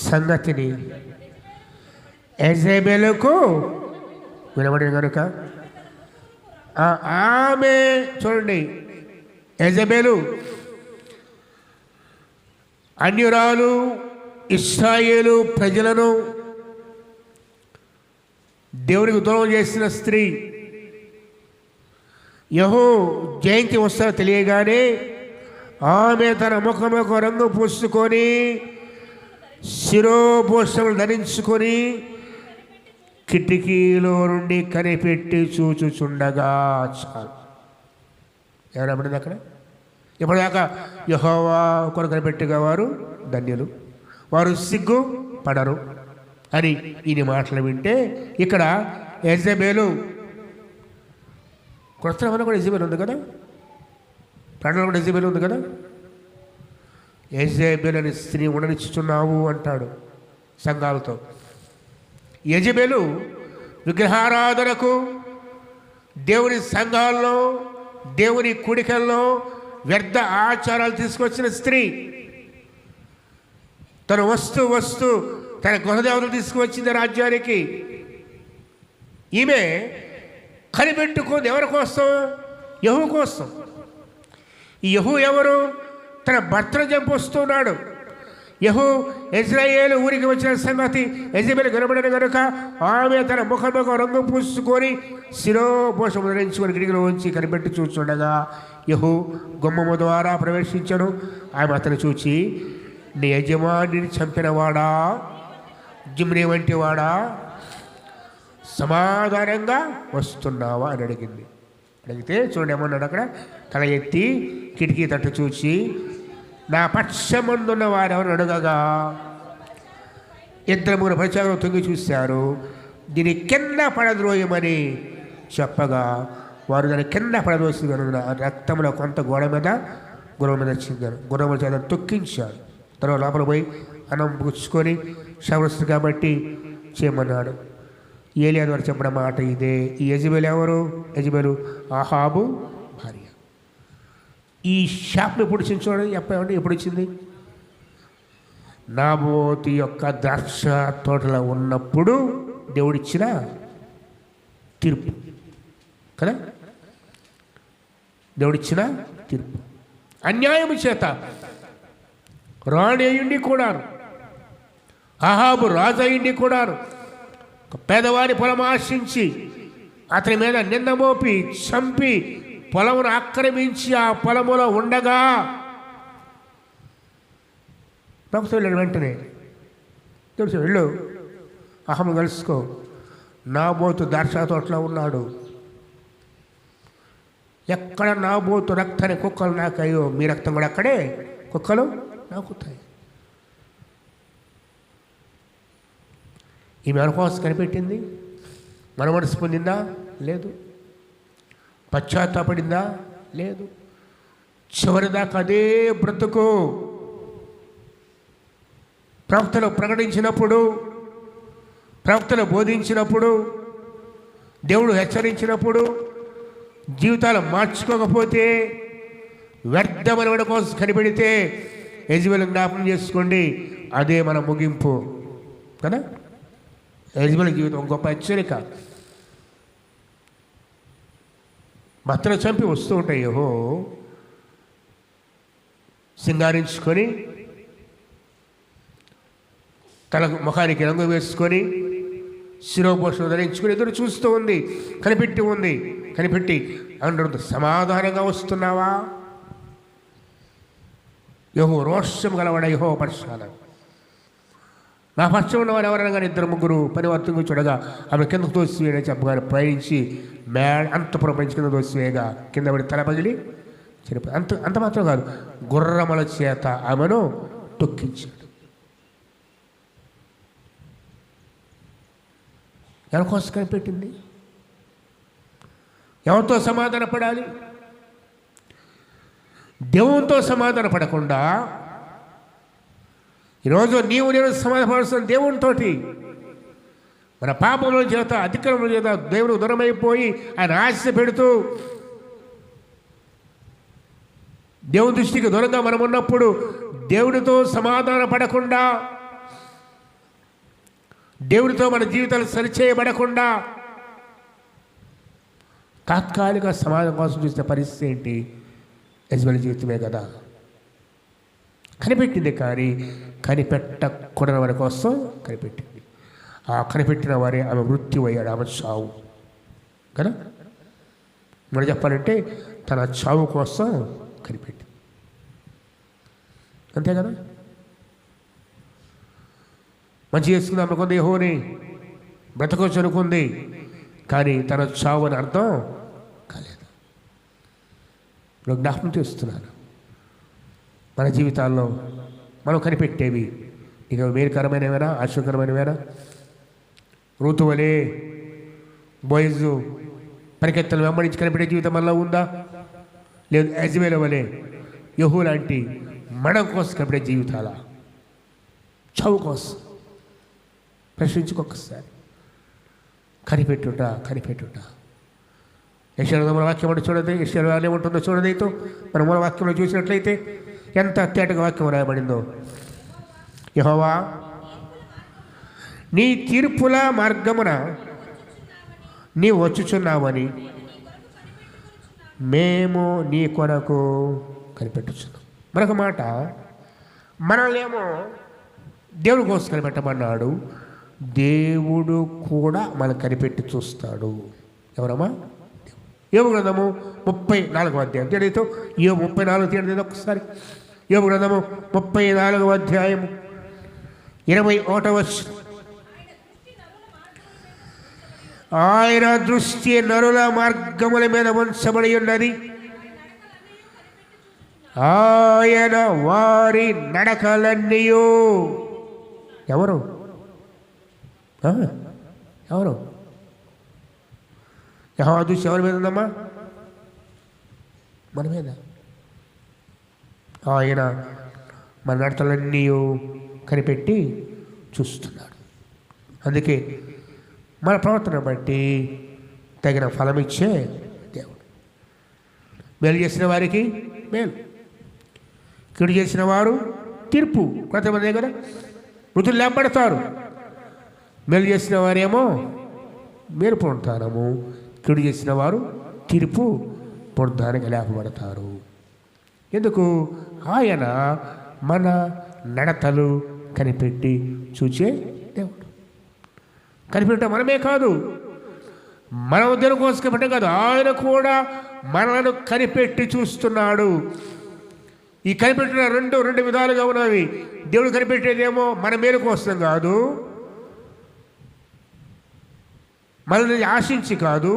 సంగతిని యెజెబెలుకు వినబడిన కనుక ఆమె, చూడండి, యెజెబెలు అన్యురాలు, ఇశ్రాయేలు ప్రజలను దేవునికి దూరం చేసిన స్త్రీ. యెహూ జయంతి వస్తుందో తెలియగానే ఆమె తన ముఖముకు రంగు పూసుకొని శిరోభూషణలు ధరించుకొని కిటికీలో నుండి కనిపెట్టి చూచుచుండగా చాలు. ఎవరబడింది అక్కడ? ఇప్పటిదాకా యెహోవా కొరకు కనిపెట్టుగా వారు ధన్యులు, వారు సిగ్గు పడరు అని ఈయన మాటలు వింటే, ఇక్కడ యెజెబెలు, క్రొత్తలో కూడా యెజెబెలు ఉంది కదా, ప్రాణంలో కూడా యెజెబెలు ఉంది కదా. యెజెబెలు అనే స్త్రీ ఉండనిచ్చుచున్నావు అంటాడు సంఘాలతో. యెజెబెలు విగ్రహారాధనకు, దేవుని సంఘాల్లో, దేవుని కూడికల్లో వ్యర్థ ఆచారాలు తీసుకొచ్చిన స్త్రీ. తను వస్తూ తన గృహదేవతలు తీసుకువచ్చింది రాజ్యానికి. ఈమె కనిపెట్టుకుంది ఎవరి కోసం? యెహూ కోసం. ఈ యెహూ ఎవరు? తన భర్తను చంపొస్తున్నాడు. యెహూ ఇశ్రాయేలు ఊరికి వచ్చిన సంగతి యెజెబెలు కనబడిన కనుక ఆమె తన ముఖముకు రంగు పూసుకొని శిరోభూషణము ధరించుకొని కిటికీలో ఉంచి కనిపెట్టి చూస్తుండగా యెహూ గుమ్మము ద్వారా ప్రవేశించను. ఆమె అతను చూచి, నీ యజమానిని చంపినవాడా, జిమ్ని వంటి వాడా, సమాధానంగా వస్తున్నావా అని అడిగింది. అడిగితే చూడండి ఏమన్నాడు అక్కడ, తల ఎత్తి కిటికీ తట్టు చూచి నా పక్షమందున్న వారెవరు అడగగా 2-3 ప్రచారం తొంగి చూశారు. దీని కింద పడద్రోయమని చెప్పగా వారు దాని కింద పడదోసి రక్తంలో కొంత గుర్రం మీద చిందారు. గుర్రముల చేత తొక్కించాడు. తర్వాత లోపల పోయి అన్నం పుచ్చుకొని శవరస్తు కాబట్టి చేయమన్నాడు. ఏలియా ద్వారా చెప్పిన మాట ఇదే. ఈ యెజెబెలు ఎవరు? యెజెబెలు ఆహాబు భార్య. ఈ శాపం ఎప్పుడు వచ్చింది చూడండి, చెప్పండి, ఎప్పుడు వచ్చింది? నాబోతు యొక్క ద్రాక్ష తోటలో ఉన్నప్పుడు దేవుడిచ్చిన తీర్పు కదా, దేవుడిచ్చిన తీర్పు. అన్యాయం చేత రాణి అయ్యుండి కూడాను, అహాబు రాజు అయ్యుండి కూడాను పేదవాడి పొలం ఆశించి అతని మీద నింద మోపి చంపి పొలమును ఆక్రమించి ఆ పొలములో ఉండగా ప్రభుత్వం వెళ్ళాడు. వెంటనే తెలుసు, వెళ్ళు, అహము కలుసుకో, నాబోతు ద్రాక్ష తోటలో ఉన్నాడు. ఎక్కడ నాబోతు రక్తాన్ని కుక్కలు నాకయ్యో, మీ రక్తం కూడా అక్కడే కుక్కలు నాకుతాయి. ఈమె అనుకోసం కనిపెట్టింది. మన మనసు పొందిందా? లేదు. పశ్చాత్తాపడిందా? లేదు. చివరిదాకా అదే బ్రతుకు. ప్రవక్తలు ప్రకటించినప్పుడు, ప్రవక్తలు బోధించినప్పుడు, దేవుడు హెచ్చరించినప్పుడు జీవితాలు మార్చుకోకపోతే, వ్యర్థమైన వాడి కోసం కనిపెడితే యెజెబెలు జ్ఞాపకం చేసుకోండి, అదే మన ముగింపు కదా. యెజెబెలు జీవితం గొప్ప హెచ్చరిక. భర్తను చంపి వస్తూ ఉంటాయి. యెహూ సింగారించుకొని తల ముఖానికి రంగు వేసుకొని శిరోభూషణం ధరించుకొని ఎదురు చూస్తూ ఉంది, కనిపెట్టి అందరూ సమాధానంగా వస్తున్నావా? యెహూ రోషం గలవాడ యెహోవా పక్షాన నా పక్షం ఉన్నవారు ఎవరైనా కానీ 2-3 పరివర్తనకు చూడగా ఆమె కిందకు తోసివేయని చెప్పగానే పయనించి అంతపురం పెంచి కింద తోసివేయగా కింద పడి తల పగిలి చనిపోయి. అంత మాత్రం కాదు, గుర్రముల చేత ఆమెను తొక్కించాడు. ఎవరికోసం కనిపెట్టింది? ఎవరితో సమాధాన పడాలి? దేవునితో సమాధాన పడకుండా ఈరోజు నీవు నేను సమాధానపడుతున్న దేవునితోటి మన పాపముల చేత అతిక్రమముల చేత దేవుడు దూరమైపోయి ఆయన ఆశ పెడుతూ దేవుని దృష్టికి దూరంగా మనం ఉన్నప్పుడు దేవుడితో సమాధాన పడకుండా, దేవుడితో మన జీవితాలు సరిచేయబడకుండా తాత్కాలిక సమాధానం కోసం చూసిన పరిస్థితి ఏంటి? యజమాని జీవితమే కదా. కనిపెట్టింది కానీ కనిపెట్టకూడని వారి కోసం కనిపెట్టింది. ఆ కనిపెట్టిన వారే ఆమె మృత్యు అయ్యాడు, ఆమె చావు కదా. మనం చెప్పాలంటే తన చావు కోసం కనిపెట్టింది, అంతే కదా. మంచి చేసుకుంది అనుకుంది, యెహోవాని బ్రతకొచ్చు అనుకుంది, కానీ తన చావు అని అర్థం కాలేదు. నేను జ్ఞాపకం చేస్తున్నాను, మన జీవితాల్లో మనం కనిపెట్టేవి నీకు మేలుకరమైనవేనా, ఆశ్చర్యకరమైనవేనా? రూతు వలె బోయజు పరికెత్తలు వెంబడించి కనిపెట్టే జీవితం మనలో ఉందా? లేదు యెజబెలు వలె యెహూ లాంటి మన కోసం కనిపెట్టే జీవితాల చావు కోసం ప్రశ్నించుకొకసారి. కనిపెట్టుట యెషయా మన వాక్యం అంటే చూడండి, యెషయా ఏముంటుందో చూడండి. మన మూల వాక్యంలో చూసినట్లయితే ఎంత తేటగా వాక్యం రాయబడిందో. యెహోవా నీ తీర్పుల మార్గమున నీ వచ్చుచున్నావని మేము నీ కొరకు కనిపెట్టుచున్నాం. మరొక మాట, మనల్నేమో దేవుడి కోసం కనిపెట్టమన్నాడు, దేవుడు కూడా మనం కనిపెట్టి చూస్తాడు. ఎవరమ్మా? యోబు గ్రంథము 34వ అధ్యాయం తీయడంతో, యోబు 34 తీయడం ఒకసారి. యోబు గ్రంథము 34వ అధ్యాయము 21వ వచనం. ఆయన దృష్టి నరుల మార్గముల మీద ఉంచబడి ఉన్నది, ఆయన వారి నడకలన్నీయు. ఎవరు యెహోవా దృష్టి ఎవరి మీద ఉందమ్మా? మన మీద. ఆయన మన నడతలన్నీ కనిపెట్టి చూస్తున్నాడు. అందుకే మన ప్రవర్తన బట్టి తగిన ఫలం ఇచ్చే దేవుడు. మేలు చేసిన వారికి మేలు, కీడు చేసిన వారు తీర్పు. కొంతమంది కదా మృతులు లేపబడతారు, మేలు చేసిన వారేమో మేలు పొందుతారము, కీడు చేసిన వారు తీర్పు పొందడానికి లేపబడతారు. ఎందుకు? ఆయన మన నడతలు కనిపెట్టి చూచే దేవుడు. కనిపెట్ట మనమే కాదు, మన ఉద్యోగం కోసం కనిపెట్టే కాదు, ఆయన కూడా మనలను కనిపెట్టి చూస్తున్నాడు. ఈ కనిపెట్టిన రెండు విధాలుగా ఉన్నవి. దేవుడు కనిపెట్టేదేమో మన మేలు కోసం కాదు, మనల్ని ఆశించి కాదు,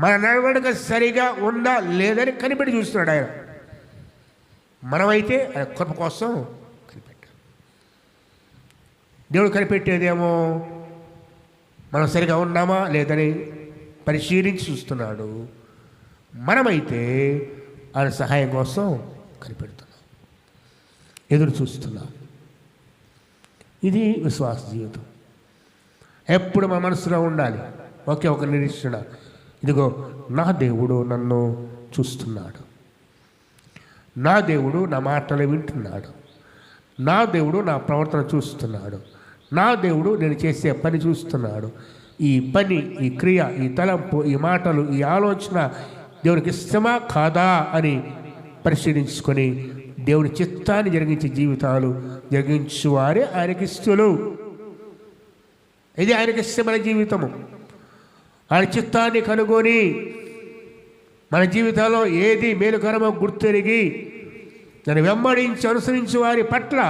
మన నడవడిక సరిగా ఉందా లేదని కనిపెట్టి చూస్తున్నాడు ఆయన. మనమైతే ఆయన కృప కోసం కనిపెట్టాం. దేవుడు కనిపెట్టేదేమో మనం సరిగా ఉన్నామా లేదని పరిశీలించి చూస్తున్నాడు. మనమైతే ఆయన సహాయం కోసం కనిపెడుతున్నాం, ఎదురు చూస్తున్నాం. ఇది విశ్వాస జీవితం. ఎప్పుడు మన మనసులో ఉండాలి ఒకే ఒక నిరీక్షణ, ఇదిగో నా దేవుడు నన్ను చూస్తున్నాడు, నా దేవుడు నా మాటలు వింటున్నాడు, నా దేవుడు నా ప్రవర్తన చూస్తున్నాడు, నా దేవుడు నేను చేసే పని చూస్తున్నాడు. ఈ పని, ఈ క్రియ, ఈ తలంపు, ఈ మాటలు, ఈ ఆలోచన దేవునికి ఇష్టమా కాదా అని పరిశీలించుకొని దేవుని చిత్తాన్ని జరిగించే జీవితాలు జరిగించువారే ఆయనకి ఇష్టలు. ఇది ఆయనకి ఇష్టమైన జీవితము. ఆయన చిత్తాన్ని కనుగొని మన జీవితంలో ఏది మేలుకరమో గుర్తెరిగి దాన్ని వెంబడించి అనుసరించి వారి పట్ల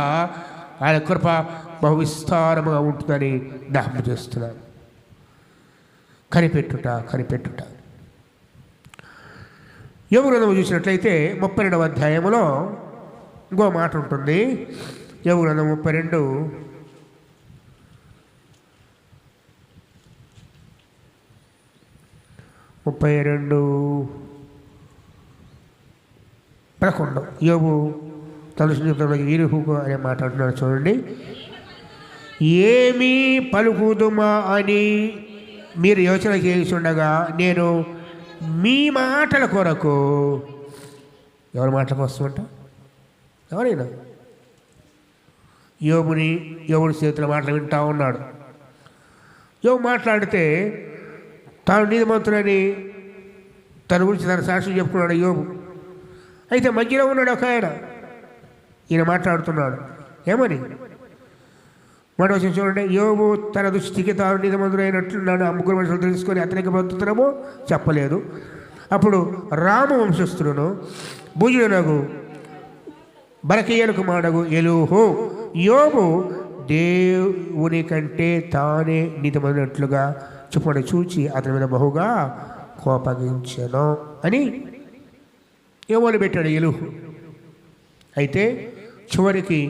ఆయన కృప బహు విస్తారముగా ఉంటుందని జ్ఞాపకం చేస్తున్నాను. కనిపెట్టుట. యోబు గ్రంథము చూసినట్లయితే 32వ అధ్యాయములో ఇంకో మాట ఉంటుంది. యోబు గ్రంథం 32 32 11 యోబు తన జీవితంలో ఎలీహుకు అనే మాట అంటున్నాడు చూడండి. ఏమీ పలుకుదుమా అని మీరు యోచన చేస్తుండగా నేను మీ మాటల కొరకు, ఎవరి మాటలకు వస్తుంట, ఎవరైనా యోబుడి చేతుల మాటలు వింటా ఉన్నాడు. యోబు మాట్లాడితే తాను నీతిమంతుడని తన గురించి తన సాక్షి చెప్పుకున్నాడు యోబు. అయితే మధ్యలో ఉన్నాడు ఒక ఆయన, ఈయన మాట్లాడుతున్నాడు ఏమని మాట వచ్చి చూడండి. యోబు తన దృష్టికి తాను నీతిమంతుడైనట్లున్నాడు, ఆ ముగ్గురు మనుషులు తెలుసుకొని అతనికి బతుకుతున్నామో చెప్పలేదు. అప్పుడు రామ వంశస్థులను భుజునగు బరకీయుల కుమారుడు ఎలీహు యోబు దేవుని కంటే తానే నీతిమంతుడైనట్లుగా చెప్పుకొని చూచి అతని మీద బహుగా కోపగించెను అని ఏమని పెట్టాడు ఎలీహు. అయితే చివరికి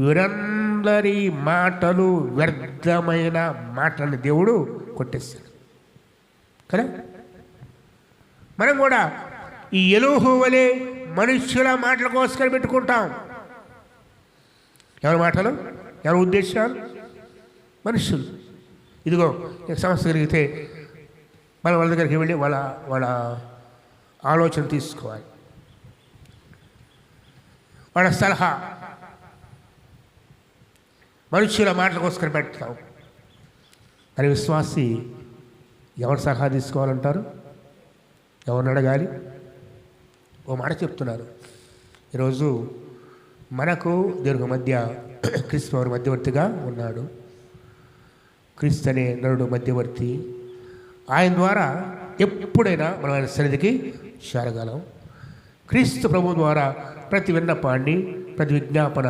వీరందరి మాటలు వ్యర్థమైన మాటలను దేవుడు కొట్టేస్తాడు కదా. మనం కూడా ఈ ఎలీహు వలె మనుష్యుల మాటల కోసం పెట్టుకుంటాం. ఎవరి మాటలు, ఎవరి ఉద్దేశాలు, మనుషులు. ఇదిగో సమస్య కలిగితే మనం వాళ్ళ దగ్గరికి వెళ్ళి వాళ్ళ ఆలోచన తీసుకోవాలి, వాళ్ళ సలహా. మనుష్యుల మాటల కోసం పెడతాం. మరి విశ్వాసి ఎవరు సలహా తీసుకోవాలంటారు, ఎవరిని అడగాలి? ఓ మాట చెప్తున్నారు. ఈరోజు మనకు దేవుని మధ్య క్రీస్తు వారు మధ్యవర్తిగా ఉన్నాడు. క్రీస్తు అనే నరుడు మధ్యవర్తి. ఆయన ద్వారా ఎప్పుడైనా మనం ఆయన సన్నిధికి చేరగలం. క్రీస్తు ప్రభు ద్వారా ప్రతి విన్నపాన్ని, ప్రతి విజ్ఞాపన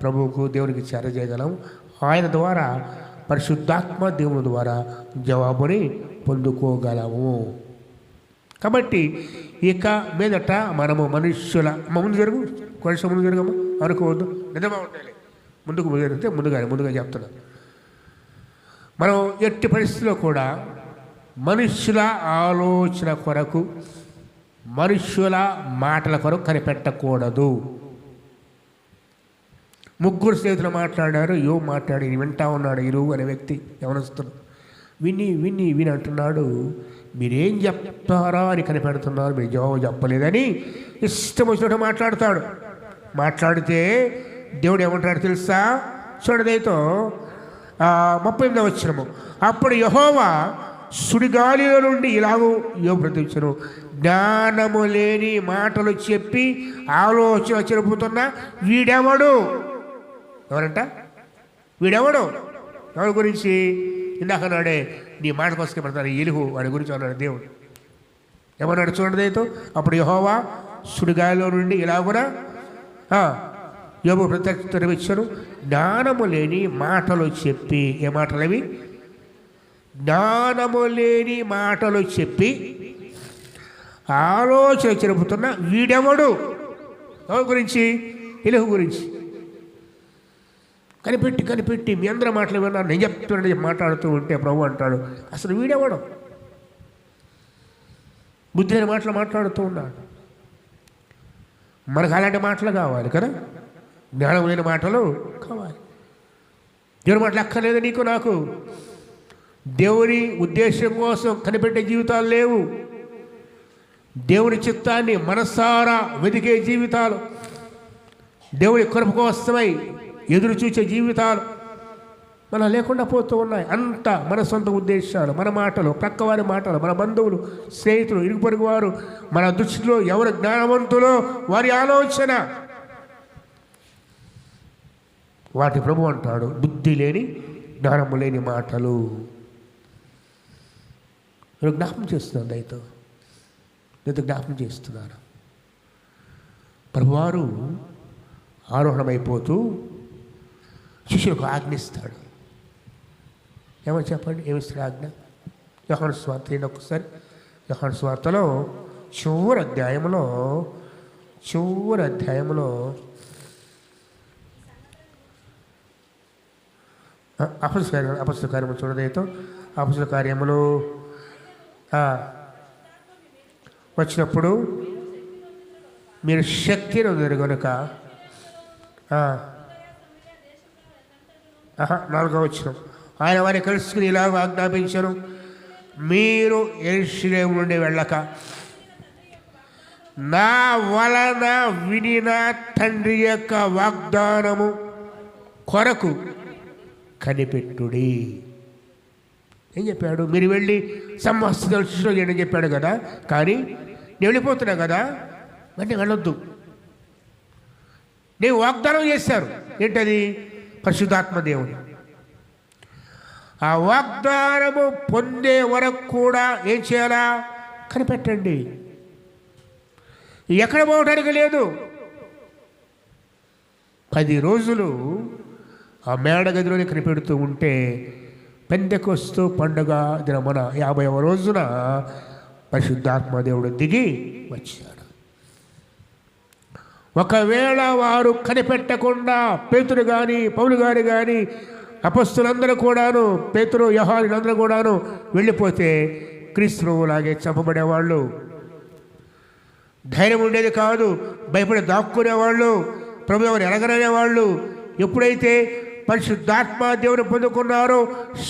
ప్రభువుకు దేవునికి చేరజేయగలం. ఆయన ద్వారా పరిశుద్ధాత్మ దేవుని ద్వారా జవాబుని పొందుకోగలము. కాబట్టి ఇక మీదట మనము మనుష్యుల ముందు జరుగు, కొంచెం ముందు జరగము అనుకోవద్దు. నిజమా ఉండాలి, ముందుకు జరిగితే ముందుగా చెప్తున్నాను. మనం ఎట్టి పరిస్థితుల్లో కూడా మనుష్యుల ఆలోచన కొరకు, మనుష్యుల మాటల కొరకు కనిపెట్టకూడదు. ముగ్గురు స్నేహితులు మాట్లాడారు, మాట్లాడి వింటా ఉన్నాడు. ఇరువు అనే వ్యక్తి యవనస్తుడు విని అంటున్నాడు, మీరేం చెప్తారా అని కనిపెడుతున్నారు, మీరు జవాబు చెప్పలేదని ఇష్టం వచ్చినట్టు మాట్లాడతాడు. మాట్లాడితే దేవుడు ఏమంటాడు తెలుసా? చూడదైతో 38వ వచనము. అప్పుడు యెహోవా సుడిగాలిలో నుండి ఇలాగూ యోబు ప్రతించను, జ్ఞానము లేని మాటలు చెప్పి ఆలోచన చెరుపుతున్న వీడెవడు? ఎవరంట వీడెవడు? ఎవరి గురించి? ఇందాక నాడే నీ మాట కోసం పెడతాను ఎలీహు, వాడి గురించి అన్నాడు దేవుడు. ఏమన్నాడు చూడండి అయితే. అప్పుడు యెహోవా సుడిగాలిలో నుండి ఇలాగునా యోబు ప్రత్యక్షను, జ్ఞానము లేని మాటలు చెప్పి. ఏ మాటలు అవి? జ్ఞానము లేని మాటలు చెప్పి ఆలోచన చెరుపుతున్న వీడెవడు? ఎవరి గురించి? ఎలీహు గురించి. కనిపెట్టి మీ అందరూ మాటలు విన్నారు, నేను చెప్తున్నాను మాట్లాడుతూ ఉంటే ప్రభు అంటాడు, అసలు వీడెవడం? బుద్ధి అయిన మాటలు మాట్లాడుతూ ఉన్నాడు. మనకు అలాంటి మాటలు కావాలి కదా, జ్ఞానం లేని మాటలు కావాలి. దేవుని మాటలు అక్కర్లేదు నీకు నాకు. దేవుని ఉద్దేశం కోసం కనిపెట్టే జీవితాలు లేవు. దేవుని చిత్తాన్ని మనసారా వెతికే జీవితాలు, దేవుని కృప కోసమై ఎదురు చూసే జీవితాలు మన లేకుండా పోతూ ఉన్నాయి. అంతా మన సొంత ఉద్దేశాలు, మన మాటలు, ప్రక్కవారి మాటలు, మన బంధువులు, స్నేహితులు, ఇరుగు పొరుగు వారు, మన దృష్టిలో ఎవరు జ్ఞానవంతులో వారి ఆలోచన. వాటి ప్రభు అంటాడు, బుద్ధి లేని జ్ఞానము లేని మాటలు. నేను జ్ఞాపకం చేస్తున్నాను, దయతో నేను జ్ఞాపకం చేస్తున్నాను. ప్రభువారు ఆరోహణమైపోతూ శిష్యులకు ఆజ్ఞిస్తాడు. ఏమని చెప్పండి, ఏమిస్తాడు ఆజ్ఞ? యోహాను సువార్త ఏంటి ఒక్కసారి? యోహాను సువార్తలో చివరి అధ్యాయంలో అపొస్తలుల కార్యములు చూడదైతే అపొస్తలుల కార్యములు వచ్చినప్పుడు మీరు శక్తిని ఉన్నారు కనుక 4వ వచనం, ఆయన వారిని కలుసుకుని ఇలాగ ఆజ్ఞాపించను, మీరు యెరూషలేము నుండి వెళ్ళక నా వలన వినిన తండ్రి యొక్క వాగ్దానము కొరకు కనిపెట్టుడి. ఏం చెప్పాడు? మీరు వెళ్ళి సమస్త దర్శనం చేయడం చెప్పాడు కదా, కానీ నేను వెళ్ళిపోతున్నా కదా, అంటే వెళ్ళొద్దు. నేను వాగ్దానం చేశారు. ఏంటది? పరిశుద్ధాత్మ దేవుడు. ఆ వాగ్దానము పొందే వరకు కూడా ఏం చేయాలా? కనిపెట్టండి. ఎక్కడ పోవడానికి లేదు. 10 రోజులు ఆ మేడ గదిలోనే కనిపెడుతూ ఉంటే పెంతెకొస్తు పండుగ దినమున 50వ రోజున పరిశుద్ధాత్మ దేవుడు దిగి వచ్చాడు. ఒకవేళ వారు కనిపెట్టకుండా పేతురు కానీ పౌలు గారు కానీ అపొస్తలులందరూ కూడాను, పేతురు యోహానులందరూ కూడాను వెళ్ళిపోతే క్రీస్తులాగే చంపబడేవాళ్ళు. ధైర్యం ఉండేది కాదు. భయపడి దాక్కునేవాళ్ళు. ప్రభు ఎవరు ఎరగరనేవాళ్ళు. ఎప్పుడైతే పరిశుద్ధాత్మ దేవుని పొందుకున్నారో,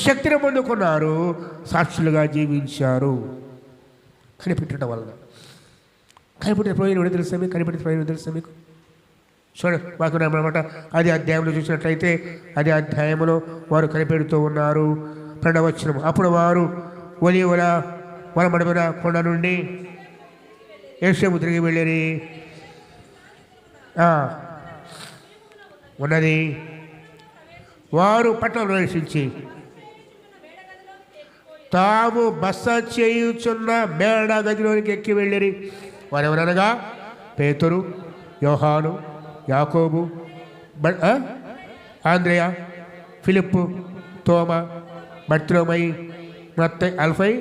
శక్తిని పొందుకున్నారో, సాక్షులుగా జీవించారు. కనిపెట్టడం వలన. కనిపెట్టిన ప్రయోజనం తెలుసా మీకు? కనిపెట్టిన ప్రయోజనం తెలుసా మీకు? చూడండి, వాకున్నమాట అది అధ్యాయంలో చూసినట్లయితే అది అధ్యాయంలో వారు కనిపెడుతూ ఉన్నారు. 2వ వచనం, అప్పుడు వారు ఒలీవల వనమడమిన కొండ నుండి యెరూషలేము తిరిగి వెళ్ళిరి ఉన్నది. వారు పట్టణంలో ప్రవేశించి తాము బస చేయుచున్న మేడ గదిలోనికి ఎక్కి వెళ్ళిరి. వారెవరనగా పేతురు, యోహాను, యాకోబు, ఆంద్రేయ, ఫిలిప్పు, తోమ, బర్తలోమయి, మత్తయి, అల్ఫై,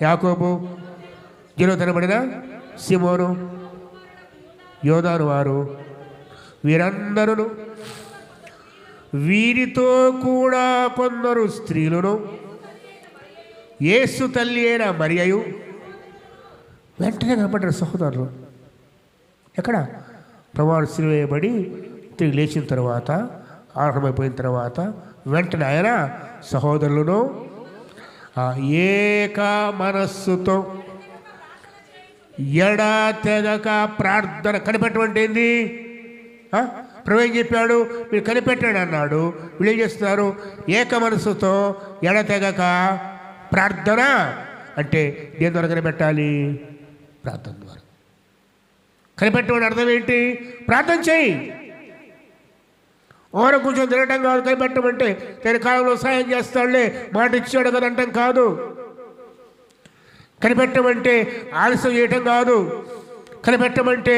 యాకోబు, జెలోతనబడిన సిమోను, యోదాను వారు. వీరందరూ వీరితో కూడా కొందరు స్త్రీలను యేసు తల్లి అయిన మరియయు. వెంటనే కనపడ్డారు సహోదరులు. ఎక్కడ? ప్రభువు సిలువ వేయబడి తిరిగి లేచిన తర్వాత, ఆరంభమైపోయిన తర్వాత వెంటనే ఆయన సహోదరులను ఏక మనస్సుతో ఎడతెగక ప్రార్థన. కనిపెట్టమంటే ఏంది? ప్రభు ఏం చెప్పాడు? మీరు కనిపెట్టాడు అన్నాడు. వీళ్ళు ఏం చేస్తున్నారు? ఏక మనస్సుతో ఎడతెగక ప్రార్థన. అంటే దేని ద్వారా కనిపెట్టాలి? ప్రార్థన ద్వారా. కనిపెట్టమని అర్థం ఏంటి? ప్రార్థన చేయి. ఓర కొంచెం తినటం కాదు. కనిపెట్టమంటే తన కాలంలో సాయం చేస్తాడులే, మాట ఇచ్చాడు కదా అంటాం కాదు. కనిపెట్టమంటే ఆలస్యం చేయటం కాదు. కనిపెట్టమంటే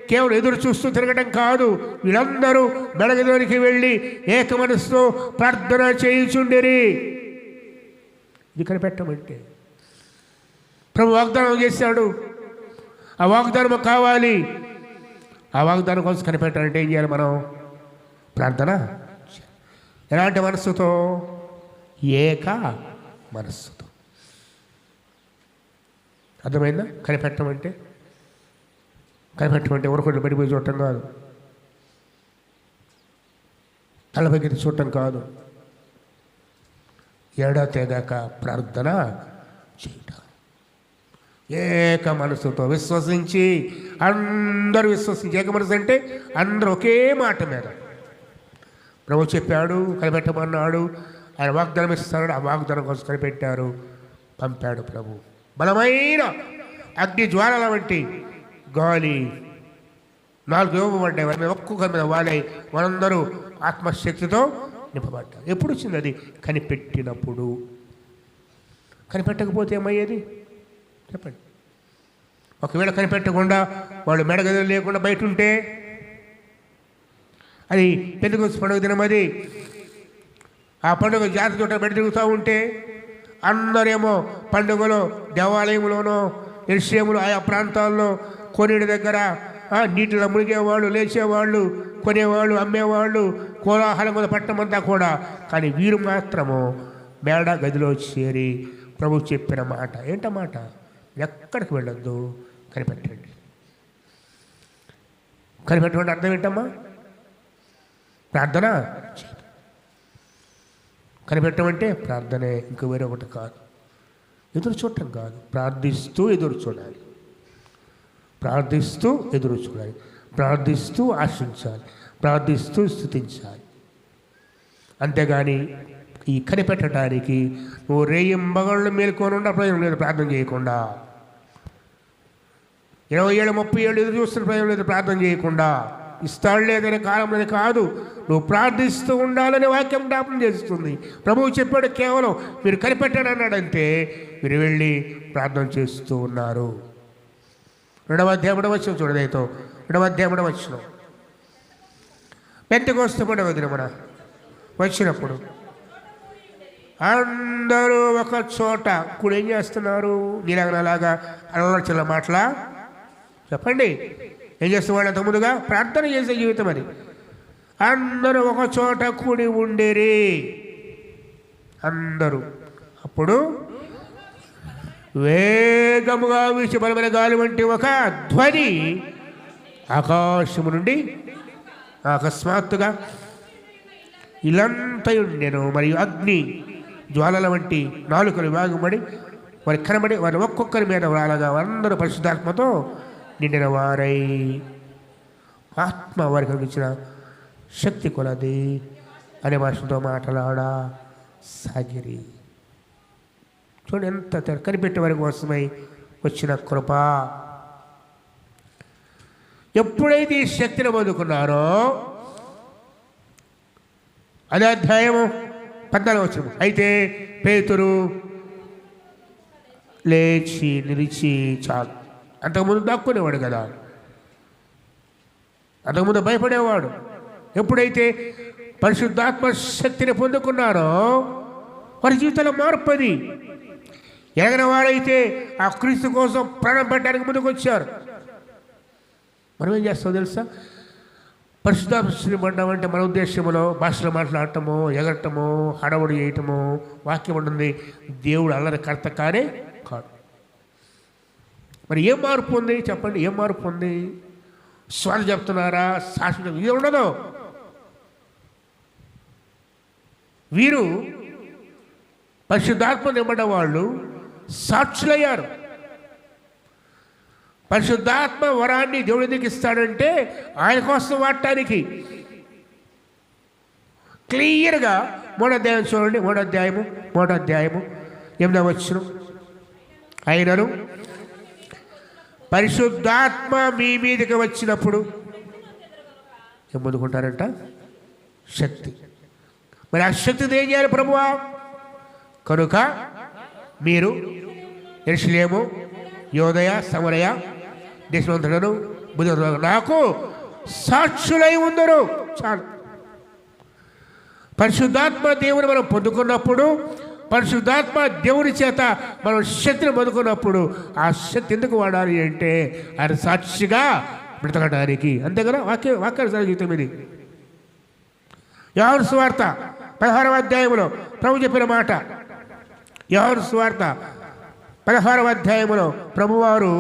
కేవలం ఎదురు చూస్తూ తిరగటం కాదు. వీళ్ళందరూ మెడగదిలోనికి వెళ్ళి ఏక మనసుతో ప్రార్థన చేయుచుండిరి. ఇది కనిపెట్టమంటే. ప్రభు వాగ్దానం చేశాడు. ఆ వాగ్దానం కావాలి. ఆ వాగ్దానం కోసం కనిపెట్టాలంటే ఏం చేయాలి మనం? ప్రార్థన. ఎలాంటి మనస్సుతో? ఏక మనస్సుతో. అర్థమైందా? కనిపెట్టమంటే ఎవరికొండ పడిపోయి చూడటం కాదు, తలపైకి చూడటం కాదు. ఎడతెగక ప్రార్థన చేయటం. ఏక మనసుతో విశ్వసించి, అందరూ విశ్వసించి. ఏక మనసు అంటే అందరూ ఒకే మాట మీద. ప్రభు చెప్పాడు, కనిపెట్టమన్నాడు. ఆయన వాగ్దానం ఇస్తాడు. ఆ వాగ్దానం కోసం కనిపెట్టారు. పంపాడు ప్రభు. బలమైన అగ్ని జ్వాలల వంటి గాలి 4 ఇవ్వబడ్డాయి. వారి మీద ఒక్కొక్కరి మీద వాలై వారందరూ ఆత్మశక్తితో నింపబడ్డారు. ఎప్పుడు వచ్చింది అది? కనిపెట్టినప్పుడు. కనిపెట్టకపోతే ఏమయ్యేది చెప్పండి? ఒకవేళ కనిపెట్టకుండా వాళ్ళు మెడగదులు లేకుండా బయట ఉంటే, అది పెంతెకొస్తు పండుగ దినం. అది ఆ పండుగ జాతి చోట బయట తిరుగుతూ ఉంటే అందరేమో పండుగలో దేవాలయంలోనో యెరూషలేములో ఆయా ప్రాంతాల్లో కొనేడు దగ్గర నీటిలో మునిగేవాళ్ళు, లేచేవాళ్ళు, కొనేవాళ్ళు, అమ్మేవాళ్ళు, కోలాహలం మీద పట్టణమంతా కూడా. కానీ వీరు మాత్రము మేడ గదిలో చేరి ప్రభు చెప్పిన మాట ఏంటన్నమాట? ఎక్కడికి వెళ్ళొద్దు, కనిపెట్టండి. కనిపెట్టమంటే అర్థం ఏంటమ్మా? ప్రార్థన. కనిపెట్టమంటే ప్రార్థనే, ఇంకా వేరే ఒకటి కాదు. ఎదురు చూడటం కాదు, ప్రార్థిస్తూ ఎదురు చూడాలి, ప్రార్థిస్తూ ఎదురు చూడాలి, ప్రార్థిస్తూ ఆశించాలి, ప్రార్థిస్తూ స్తుతించాలి. అంతేగాని ఈ కనిపెట్టడానికి నువ్వు రేయింబగళ్ళు మేలుకొని ఉండ ప్రయోజనం లేదు. ప్రార్థన చేయకుండా 20 ఏళ్ళు 30 ఏళ్ళు ఎదురు చూస్తున్న ప్రయోజనం లేదు. ప్రార్థన చేయకుండా ఇస్తాడు లేదనే కాలంలోనే కాదు, నువ్వు ప్రార్థిస్తూ ఉండాలని వాక్యం జ్ఞాపకం చేస్తుంది. ప్రభువు చెప్పాడు, కేవలం మీరు కనిపెట్టాడు అన్నాడంటే మీరు వెళ్ళి ప్రార్థన చేస్తూ ఉన్నారు. 2వ అధ్యాయం వచ్చిన చూడదైతో 2వ అధ్యాయం వచ్చిన పెంతెకొస్తు పండుగ దినమున వచ్చినప్పుడు అందరూ ఒక చోట కూడి ఏం చేస్తున్నారు? నీలాగనలాగా అల్లచిల్ల మాటలా చెప్పండి. ఏం చేస్తున్నారు? అంత ముందుగా ప్రార్థన చేసే జీవితం అది. అందరూ ఒక చోట కూడి ఉండేరి అందరూ. అప్పుడు వేగముగా వీచి బలమైన గాలి వంటి ఒక ధ్వని ఆకాశము నుండి అకస్మాత్తుగా ఇలంతా ఉండెను. మరియు అగ్ని జ్వాలల వంటి నాలుకలు వేగమడి వారి కనబడి వారి ఒక్కొక్కరి మీద వాళ్ళగా అందరూ పరిశుద్ధాత్మతో నిండిన వారై ఆత్మ వారికి కలిగించిన శక్తి కొలది అనే భాషతో మాట్లాడా సాగిరి. చూడండి ఎంత కనిపెట్టే వారి కోసమై వచ్చిన కృప. ఎప్పుడైతే ఈ శక్తిని పొందుకున్నారో అదే అధ్యాయము 14 వచ్చిన అయితే పేతురు లేచి నిలిచి చాలు. అంతకుముందు దాక్కునేవాడు కదా, అంతకుముందు భయపడేవాడు. ఎప్పుడైతే పరిశుద్ధాత్మ శక్తిని పొందుకున్నారో వారి జీవితంలో మార్పది. ఎరగిన వాడైతే ఆ క్రీస్తు కోసం ప్రాణం పెట్టడానికి ముందుకు వచ్చారు. మనం ఏం చేస్తామో తెలుసా? పరిశుద్ధాత్మ పడ్డం అంటే మన ఉద్దేశంలో భాషలో మాట్లాడటము, ఎగరటము, హడవుడు చేయటము. వాక్యం ఉంటుంది, దేవుడు అల్లరి కర్త కానే కాదు. మరి ఏం మార్పు ఉంది చెప్పండి? ఏం మార్పు ఉంది? స్వార్థ చెప్తున్నారా? శాశ్వత ఇది ఉండదు. వీరు పరిశుద్ధాత్మ నింపడ్డ వాళ్ళు సాక్షులయ్యారు. పరిశుద్ధాత్మ వరాన్ని దేవుడు ఎందుకు ఇస్తాడంటే ఆయన కోసం వాడటానికి. క్లియర్గా 3వ అధ్యాయం చూడండి. 3వ అధ్యాయము 8వ వచనం. ఆయనను పరిశుద్ధాత్మ మీ మీదకి వచ్చినప్పుడు ఏం పొందుకుంటారంట? శక్తి. మరి ఆ శక్తిని ఏం చేయాలి ప్రభువా? కనుక మీరు యెరూషలేము, యోదయ, సమరయ దేశమంతటను నాకు సాక్షులై ఉందరు. చాలు. పరిశుద్ధాత్మ దేవుని మనం పొందుకున్నప్పుడు, పరిశుద్ధాత్మ దేవుని చేత మనం శక్తిని పొందుకున్నప్పుడు ఆ శక్తి ఎందుకు వాడాలి అంటే ఆయన సాక్షిగా బ్రతకడానికి. అంతే కదా వాక్యానుసార జీవితం ఇది. యోహాను సువార్త 16వ అధ్యాయంలో ప్రభు చెప్పిన మాట. యోహాను సువార్త 16వ అధ్యాయంలో ప్రభువారు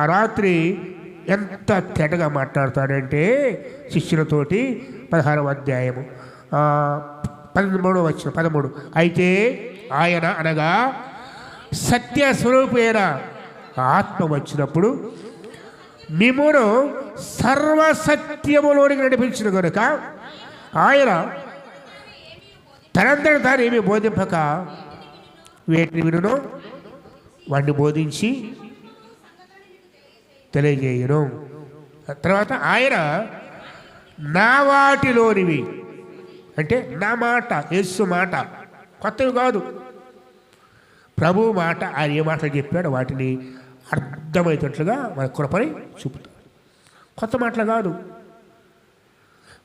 ఆ రాత్రి ఎంత తేటగా మాట్లాడతాడంటే శిష్యులతోటి. 16వ అధ్యాయము 13వ వచనం 13. అయితే ఆయన అనగా సత్య స్వరూపైన ఆత్మ వచ్చినప్పుడు మిమ్మును సర్వసత్యములోనికి నడిపించిన కనుక ఆయన తనంతట తాను ఏమీ బోధింపక వేటిని వినును వాడిని బోధించి తెలియజేయను. తర్వాత ఆయన నా వాటిలోనివి అంటే నా మాట, యేసు మాట, కొత్తవి కాదు. ప్రభు మాట, ఆయన ఏ మాటలు చెప్పాడు వాటిని అర్థమయ్యేటట్లుగా మన కృపని చూపుతాడు. కొత్త మాటలు కాదు.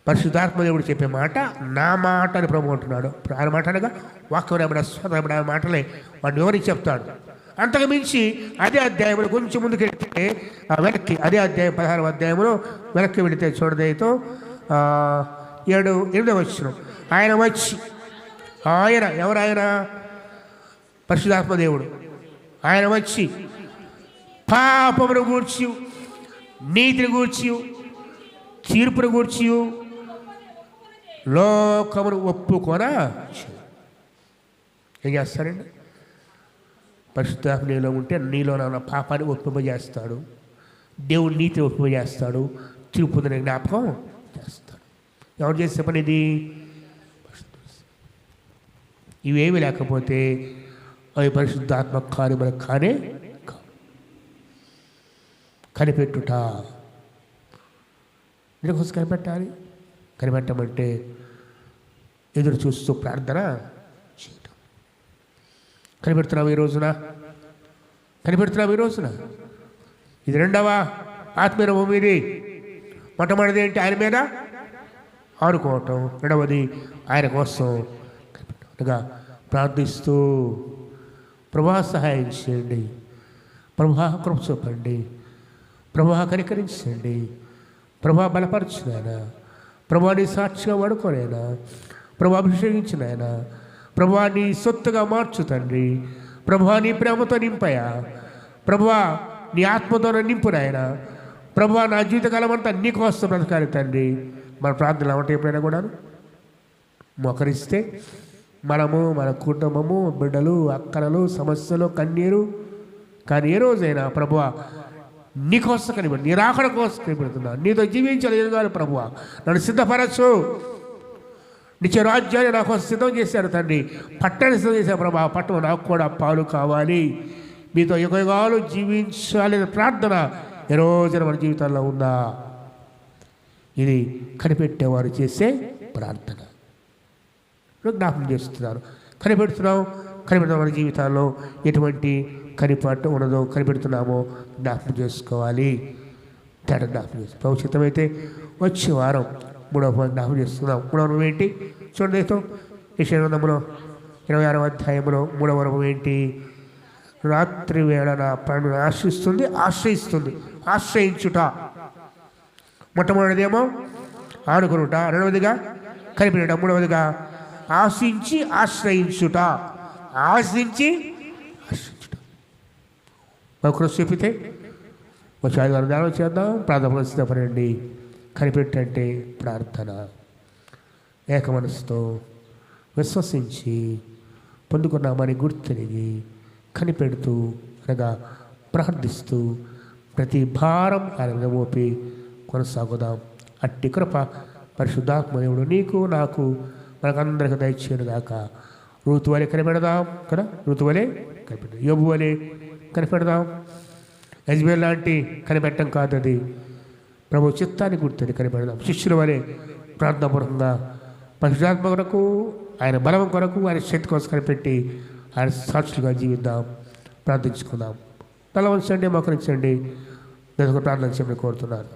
పరిశుద్ధాత్మదేవుడు చెప్పే మాట నా మాట అని ప్రభు అంటున్నాడు. ఆయన మాట అనగా వాక్యం స్వతమైన మాటలే వాడిని వివరించి చెప్తాడు. అంతకు మించి అదే అధ్యాయంలో కొంచెం ముందుకు వెళితే వెనక్కి అదే అధ్యాయం 16వ అధ్యాయంలో వెనక్కి వెళితే చూడదైతో 7-8వ వచనం. ఆయన వచ్చి, ఆయన ఎవరు? ఆయన పరిశుద్ధాత్మదేవుడు. ఆయన వచ్చి పాపమును గూర్చి, నీతిని గూర్చి, తీర్పును గూర్చి లోకమును ఒప్పుకొన. ఏం చేస్తాడండి? పరిశుద్ధాత్మ నీలో ఉంటే నీలో ఉన్న పాపాన్ని ఒప్పింపజేస్తాడు, దేవుని నీతిని ఒప్పింపజేస్తాడు, తీర్పుని జ్ఞాపకం చేస్తాడు. ఎవరు చేసే పని ఇది? ఇవేమి లేకపోతే అవి పరిశుద్ధాత్మ కార్యములు కానే కావు. కనిపెట్టుట, ఎందుకోసం కనిపెట్టాలి? కనిపెట్టమంటే ఎదురు చూస్తూ ప్రార్థన చేయటం. కనిపెడుతున్నావు ఈ రోజున? కనిపెడుతున్నావు ఈ రోజున? ఇది రెండవ ఆత్మీయ ఇది. మొట్టమొదటిది ఏంటి? ఆయన మీద ఆడుకోవటం. రెండవది ఆయన కోసం కనిపెట్టగా ప్రార్థిస్తూ, ప్రభా సహాయం చేయండి, ప్రభా కృప చూపండి, ప్రభా కనికరించండి, ప్రభా బలపరచునైనా, ప్రభా నీ సాక్షిగా వాడుకోనైనా, ప్రభా అభిషేకించినైనా, ప్రభా నీ సొత్తుగా మార్చు తండ్రి, ప్రభా నీ ప్రేమతో నింపయా, ప్రభా నీ ఆత్మతో నింపునైనా, ప్రభా నా జీవితకాలం అంతా నీ కోసం బ్రతకాలి తండ్రి. మన ప్రార్థనలు అవంటే ఎప్పుడైనా కూడా మోకరిస్తే మనము, మన కుటుంబము, బిడ్డలు, అక్కరలు, సమస్యలు, కన్నీరు. కానీ ఏ రోజైనా ప్రభువా నీకోసం కనిపెడు, నీ రాకడ కోసం కనిపెడుతున్నా, నీతో జీవించాలి కాదు ప్రభువా, నన్ను సిద్ధపరచు. నిత్య రాజ్యాన్ని నా కోసం సిద్ధం చేశారు తండ్రి, పట్టణం సిద్ధం చేశారు ప్రభా, పట్టణం నాకు కూడా పాలు కావాలి, మీతో యుగాలు జీవించాలి అనే ప్రార్థన ఏ రోజున మన జీవితాల్లో ఉందా? ఇది కనిపెట్టేవారు చేసే ప్రార్థన. జ్ఞాపకం చేస్తున్నారు. కనిపెడుతున్నాం మన జీవితాల్లో ఎటువంటి కనిపాటు ఉన్నదో కనిపెడుతున్నామో జ్ఞాపకం చేసుకోవాలి. తేడా జ్ఞాపకం చేస్తాం. భవిష్యత్తమైతే వచ్చే వారం మూడవ జ్ఞాపకం చేస్తున్నాం. మూడవ ఏంటి చూడండి. యెషయా 26వ అధ్యాయంలో 3వ వరం ఏంటి? రాత్రి వేళ నా ప్రాణులను ఆశ్రయిస్తుంది. ఆశ్రయించుట. మొట్టమొదటిదేమో ఆనుకునుట, రెండవదిగా కనిపెట్టడం, మూడవదిగా ఆశ్రయించుట. ఒకరు చెప్పితే వచ్చి 5 వారం చేద్దాం. ప్రార్థన సిద్ధపడండి. కనిపెట్టంటే ప్రార్థన. ఏక మనసుతో విశ్వసించి పొందుకున్నామని గుర్తెరిగి కనిపెడుతూ అనగా ప్రార్థిస్తూ ప్రతి భారం ఆయన మోపి కొనసాగుదాం. అట్టి కృప పరిశుద్ధాత్మయుడు నీకు, నాకు, మనకందరికి దయచేయను గాక. ఋతు వలె కనిపెడదాం కదా, ఋతు వలె కనిపెడదాం, యోబు వలె కనిపెడదాం. యజ్బేల్ లాంటి కనిపెట్టడం కాదు, అది ప్రభు చిత్తాన్ని గుర్తుంది కనిపెడదాం. శిష్యుల వలె ప్రార్థనాపూర్వకంగా పరిశుద్ధాత్మ కొరకు, ఆయన బలం కొరకు, ఆయన శక్తి కోసం కనిపెట్టి ఆయన సాక్షులుగా జీవిద్దాం. ప్రార్థించుకుందాం. తల వంచండి, మోకరించండి. నేను ఒక ప్రార్థన చేయమని కోరుతున్నాను.